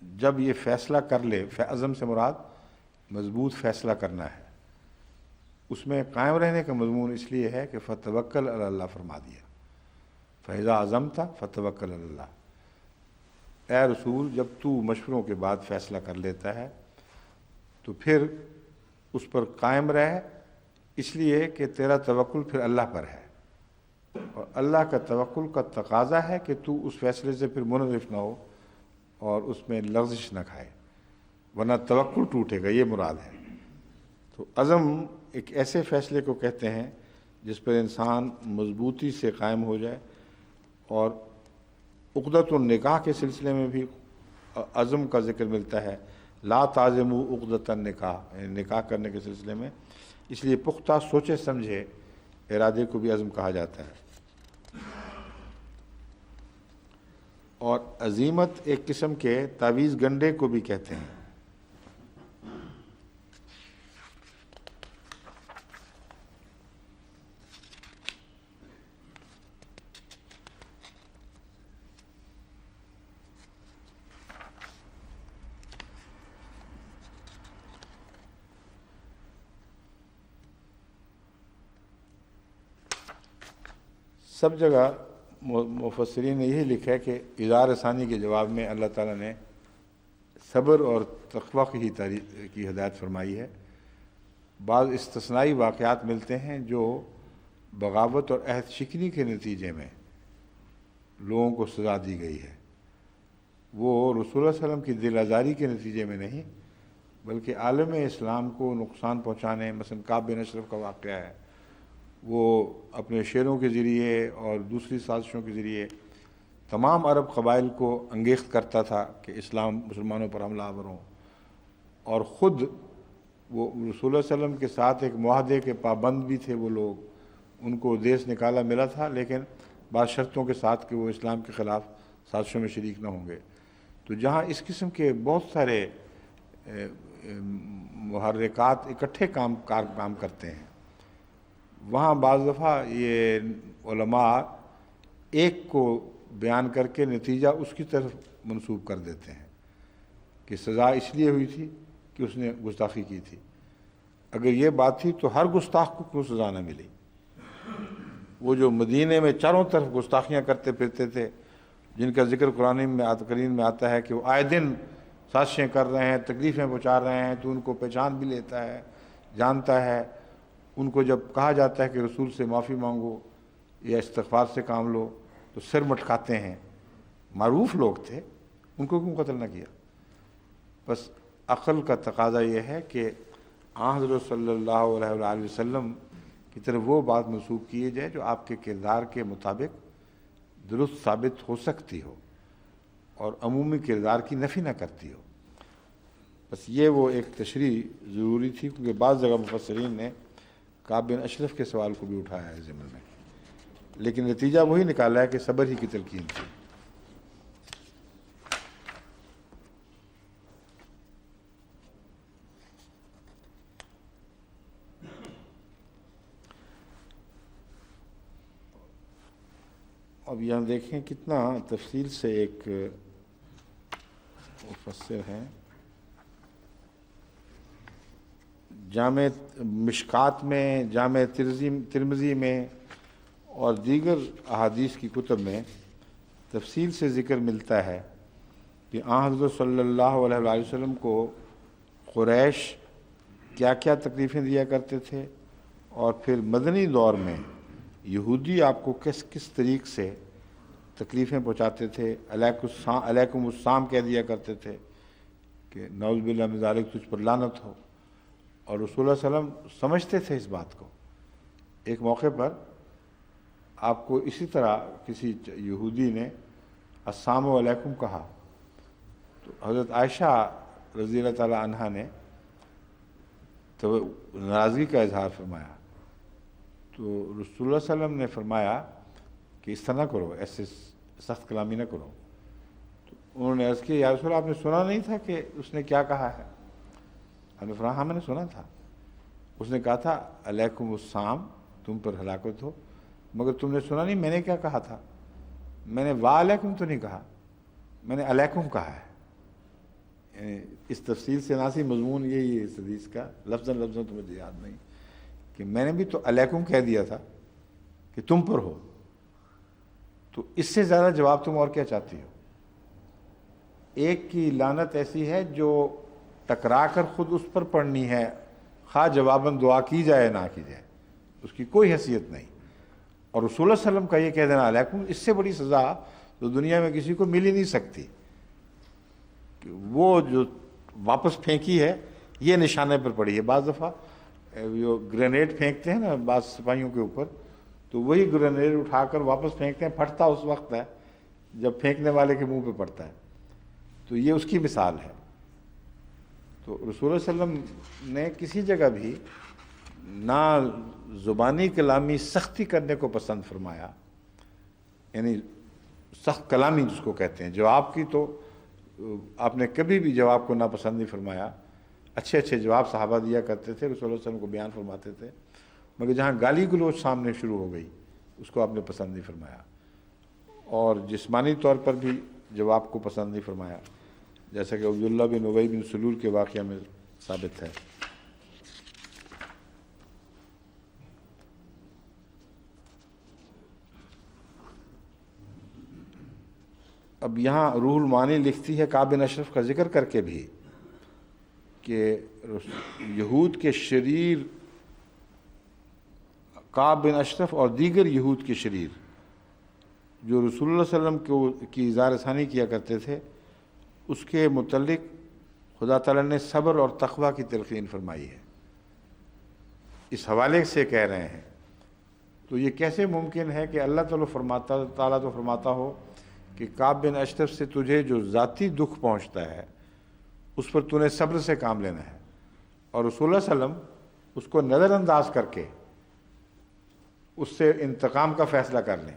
جب یہ فیصلہ کر لے، عزم سے مراد مضبوط فیصلہ کرنا ہے، اس میں قائم رہنے کا مضمون اس لیے ہے کہ فتوکل علی اللہ فرما دیا، فاذا عزمت فتوکل علی اللہ۔ اے رسول جب تو مشوروں کے بعد فیصلہ کر لیتا ہے تو پھر اس پر قائم رہ، اس لیے کہ تیرا توکل پھر اللہ پر ہے، اور اللہ کا توکل کا تقاضا ہے کہ تو اس فیصلے سے پھر منحرف نہ ہو اور اس میں لغزش نہ کھائے، ورنہ توکل ٹوٹے گا، یہ مراد ہے۔ تو عزم ایک ایسے فیصلے کو کہتے ہیں جس پر انسان مضبوطی سے قائم ہو جائے، اور عقدۃ النکاح کے سلسلے میں بھی عزم کا ذکر ملتا ہے، لا تعزموا عقدۃ النکاح، یعنی نکاح کرنے کے سلسلے میں، اس لیے پختہ سوچے سمجھے ارادے کو بھی عزم کہا جاتا ہے۔ اور عزیمت ایک قسم کے تعویذ گنڈے کو بھی کہتے ہیں۔ سب جگہ مفسرین نے یہی لکھا ہے کہ اظہار ثانی کے جواب میں اللہ تعالیٰ نے صبر اور تقوی کی ہدایت فرمائی ہے۔ بعض استثنائی واقعات ملتے ہیں جو بغاوت اور عہد شکنی کے نتیجے میں لوگوں کو سزا دی گئی ہے، وہ رسول اللہ علیہ وسلم کی دل آزاری کے نتیجے میں نہیں بلکہ عالم اسلام کو نقصان پہنچانے، مثلا کعب بن اشرف کا واقعہ ہے، وہ اپنے شیروں کے ذریعے اور دوسری سازشوں کے ذریعے تمام عرب قبائل کو انگیخت کرتا تھا کہ اسلام مسلمانوں پر حملہ آور ہوں، اور خود وہ رسول اللہ علیہ وسلم کے ساتھ ایک معاہدے کے پابند بھی تھے وہ لوگ، ان کو دیس نکالا ملا تھا لیکن بعض شرطوں کے ساتھ کہ وہ اسلام کے خلاف سازشوں میں شریک نہ ہوں گے۔ تو جہاں اس قسم کے بہت سارے محرکات اکٹھے کام کرتے ہیں، وہاں بعض دفعہ یہ علماء ایک کو بیان کر کے نتیجہ اس کی طرف منسوب کر دیتے ہیں کہ سزا اس لیے ہوئی تھی کہ اس نے گستاخی کی تھی۔ اگر یہ بات تھی تو ہر گستاخ کو کیوں سزا نہ ملی؟ وہ جو مدینے میں چاروں طرف گستاخیاں کرتے پھرتے تھے، جن کا ذکر قرآن میں آتا ہے کہ وہ آئے دن سازشیں کر رہے ہیں، تکلیفیں پہنچا رہے ہیں، تو ان کو پہچان بھی لیتا ہے، جانتا ہے۔ ان کو جب کہا جاتا ہے کہ رسول سے معافی مانگو یا استغفار سے کام لو تو سر مٹکاتے ہیں۔ معروف لوگ تھے، ان کو کیوں قتل نہ کیا؟ بس عقل کا تقاضا یہ ہے کہ حضرت صلی اللہ علیہ وآلہ وسلم کی طرف وہ بات منسوب کیے جائے جو آپ کے کردار کے مطابق درست ثابت ہو سکتی ہو، اور عمومی کردار کی نفی نہ کرتی ہو۔ بس یہ وہ ایک تشریح ضروری تھی، کیونکہ بعض جگہ مفسرین نے کعب بن اشرف کے سوال کو بھی اٹھایا ہے ضمن میں، لیکن نتیجہ وہی نکالا ہے کہ صبر ہی کی تلقین تھی۔ اب یہاں دیکھیں کتنا تفصیل سے ایک مفسر ہیں، جامع مشکات میں، جامع ترمذی میں اور دیگر احادیث کی کتب میں تفصیل سے ذکر ملتا ہے کہ آن حضرت صلی اللہ علیہ وآلہ وسلم کو قریش کیا کیا تکلیفیں دیا کرتے تھے، اور پھر مدنی دور میں یہودی آپ کو کس کس طریق سے تکلیفیں پہنچاتے تھے، علیکم السلام کہہ دیا کرتے تھے کہ نعوذ باللہ من ذالک، تجھ پر لعنت ہو، اور رسول اللہ صلی اللہ علیہ وسلم سمجھتے تھے اس بات کو۔ ایک موقع پر آپ کو اسی طرح کسی یہودی نے السلام علیکم کہا، تو حضرت عائشہ رضی اللہ تعالی عنہا نے تو ناراضگی کا اظہار فرمایا، تو رسول اللہ صلی اللہ علیہ وسلم نے فرمایا کہ اس طرح نہ کرو، ایسے سخت کلامی نہ کرو۔ تو انہوں نے عرض کیا یا رسول اللہ، آپ نے سنا نہیں تھا کہ اس نے کیا کہا ہے؟ ہم نے فرمایا ہاں میں نے سنا تھا، اس نے کہا تھا علیکم السلام، تم پر ہلاکت ہو، مگر تم نے سنا نہیں میں نے کیا کہا تھا؟ میں نے وعلیکم تو نہیں کہا، میں نے علیکم کہا ہے۔ یعنی اس تفصیل سے ناسی مضمون یہی ہے اس حدیث کا، لفظاً تو مجھے یاد نہیں، کہ میں نے بھی تو علیکم کہہ دیا تھا کہ تم پر ہو، تو اس سے زیادہ جواب تم اور کیا چاہتی ہو؟ ایک کی لعنت ایسی ہے جو ٹکرا کر خود اس پر پڑنی ہے، خواہ جواباً دعا کی جائے نہ کی جائے، اس کی کوئی حیثیت نہیں۔ اور رسول اللہ صلی اللہ علیہ وسلم کا یہ کہہ دینا علیکم، اس سے بڑی سزا تو دنیا میں کسی کو مل ہی نہیں سکتی۔ کہ وہ جو واپس پھینکی ہے یہ نشانے پر پڑی ہے۔ بعض دفعہ جو گرینیڈ پھینکتے ہیں نا بعض سپاہیوں کے اوپر، تو وہی گرینیڈ اٹھا کر واپس پھینکتے ہیں، پھٹتا اس وقت ہے جب پھینکنے والے کے منہ پہ پڑتا ہے، تو یہ اس کی مثال ہے۔ تو رسول اللہ صلی اللہ علیہ وسلم نے کسی جگہ بھی نہ زبانی کلامی سختی کرنے کو پسند فرمایا، یعنی سخت کلامی جس کو کہتے ہیں، جواب کی تو آپ نے کبھی بھی جواب کو ناپسند نہیں فرمایا، اچھے اچھے جواب صحابہ دیا کرتے تھے، رسول اللہ صلی اللہ علیہ وسلم کو بیان فرماتے تھے، مگر جہاں گالی گلوچ سامنے شروع ہو گئی اس کو آپ نے پسند نہیں فرمایا، اور جسمانی طور پر بھی جواب کو پسند نہیں فرمایا، جیسا کہ عبداللہ بن ابی بن سلول کے واقعہ میں ثابت ہے۔ اب یہاں روح المعانی لکھتی ہے کعب بن اشرف کا ذکر کر کے بھی کہ یہود کے شریر کعب بن اشرف اور دیگر یہود کے شریر جو رسول اللہ صلی اللہ علیہ وسلم کی اظہار ثانی کیا کرتے تھے، اس کے متعلق خدا تعالیٰ نے صبر اور تقوی کی تلقین فرمائی ہے۔ اس حوالے سے کہہ رہے ہیں تو یہ کیسے ممکن ہے کہ اللہ تعالیٰ تو فرماتا ہو کہ کعب بن اشرف سے تجھے جو ذاتی دکھ پہنچتا ہے اس پر تو نے صبر سے کام لینا ہے، اور رسول اللہ صلی اللہ علیہ وسلم اس کو نظر انداز کر کے اس سے انتقام کا فیصلہ کر لیں۔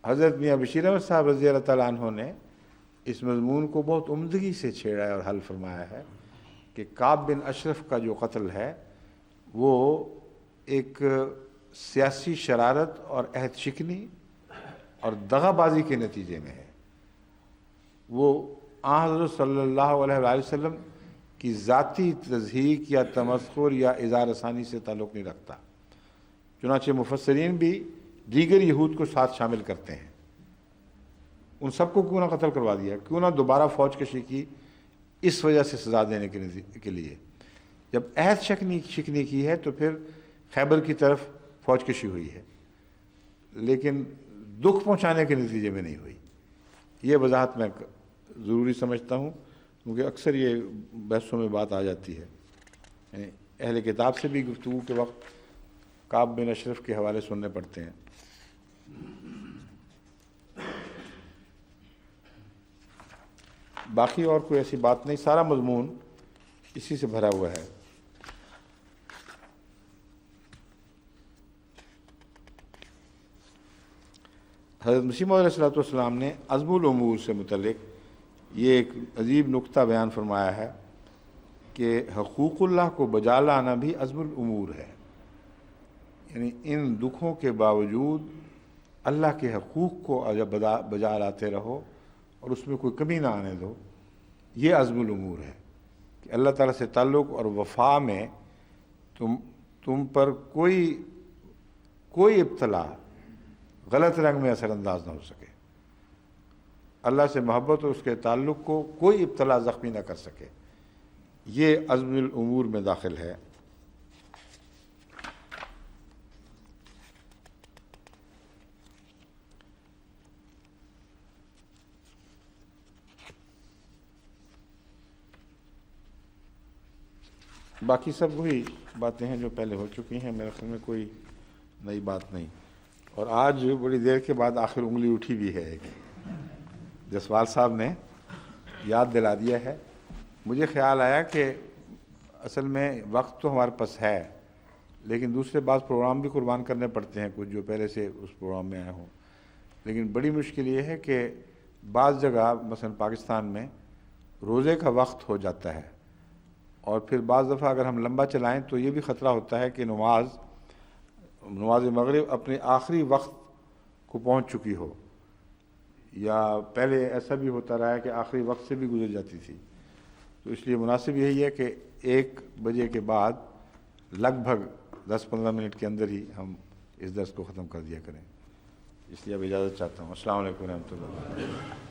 حضرت میاں بشیر احمد صاحب رضی اللہ تعالیٰ عنہ نے اس مضمون کو بہت عمدگی سے چھیڑا ہے اور حل فرمایا ہے کہ کعب بن اشرف کا جو قتل ہے وہ ایک سیاسی شرارت اور عہد شکنی اور دغا بازی کے نتیجے میں ہے۔ وہ آن حضرت صلی اللہ علیہ وآلہ وسلم کی ذاتی تضحیک یا تمسخر یا اظہار ثانی سے تعلق نہیں رکھتا۔ چنانچہ مفسرین بھی دیگر یہود کو ساتھ شامل کرتے ہیں، ان سب کو کیوں نہ قتل کروا دیا، کیوں نہ دوبارہ فوج کشی کی، اس وجہ سے سزا دینے کے لیے۔ جب عہد شکنی کی ہے تو پھر خیبر کی طرف فوج کشی ہوئی ہے، لیکن دکھ پہنچانے کے نتیجے میں نہیں ہوئی۔ یہ وضاحت میں ضروری سمجھتا ہوں، کیونکہ اکثر یہ بحثوں میں بات آ جاتی ہے، یعنی اہل کتاب سے بھی گفتگو کے وقت کعب بن اشرف کے حوالے سننے پڑتے ہیں۔ باقی اور کوئی ایسی بات نہیں، سارا مضمون اسی سے بھرا ہوا ہے۔ حضرت مسیح موعود علیہ السلام نے عزم الامور سے متعلق یہ ایک عجیب نکتہ بیان فرمایا ہے کہ حقوق اللہ کو بجا لانا بھی عزم الامور ہے، یعنی ان دکھوں کے باوجود اللہ کے حقوق کو جب بجا لاتے رہو اور اس میں کوئی کمی نہ آنے دو، یہ عزم الامور ہے کہ اللہ تعالیٰ سے تعلق اور وفا میں تم پر کوئی ابتلا غلط رنگ میں اثر انداز نہ ہو سکے، اللہ سے محبت اور اس کے تعلق کو کوئی ابتلا زخمی نہ کر سکے، یہ عزم الامور میں داخل ہے۔ باقی سب وہی باتیں ہیں جو پہلے ہو چکی ہیں، میرے خیال میں کوئی نئی بات نہیں۔ اور آج بڑی دیر کے بعد آخر انگلی اٹھی بھی ہے، ایک جسوال صاحب نے یاد دلا دیا ہے۔ مجھے خیال آیا کہ اصل میں وقت تو ہمارے پاس ہے، لیکن دوسرے بعض پروگرام بھی قربان کرنے پڑتے ہیں، کچھ جو پہلے سے اس پروگرام میں آئے ہوں۔ لیکن بڑی مشکل یہ ہے کہ بعض جگہ مثلا پاکستان میں روزے کا وقت ہو جاتا ہے، اور پھر بعض دفعہ اگر ہم لمبا چلائیں تو یہ بھی خطرہ ہوتا ہے کہ نماز مغرب اپنے آخری وقت کو پہنچ چکی ہو، یا پہلے ایسا بھی ہوتا رہا ہے کہ آخری وقت سے بھی گزر جاتی تھی۔ تو اس لیے مناسب یہی ہے کہ 1 بجے کے بعد لگ بھگ 10-15 منٹ کے اندر ہی ہم اس درس کو ختم کر دیا کریں۔ اس لیے اب اجازت چاہتا ہوں۔ السلام علیکم ورحمۃ اللہ۔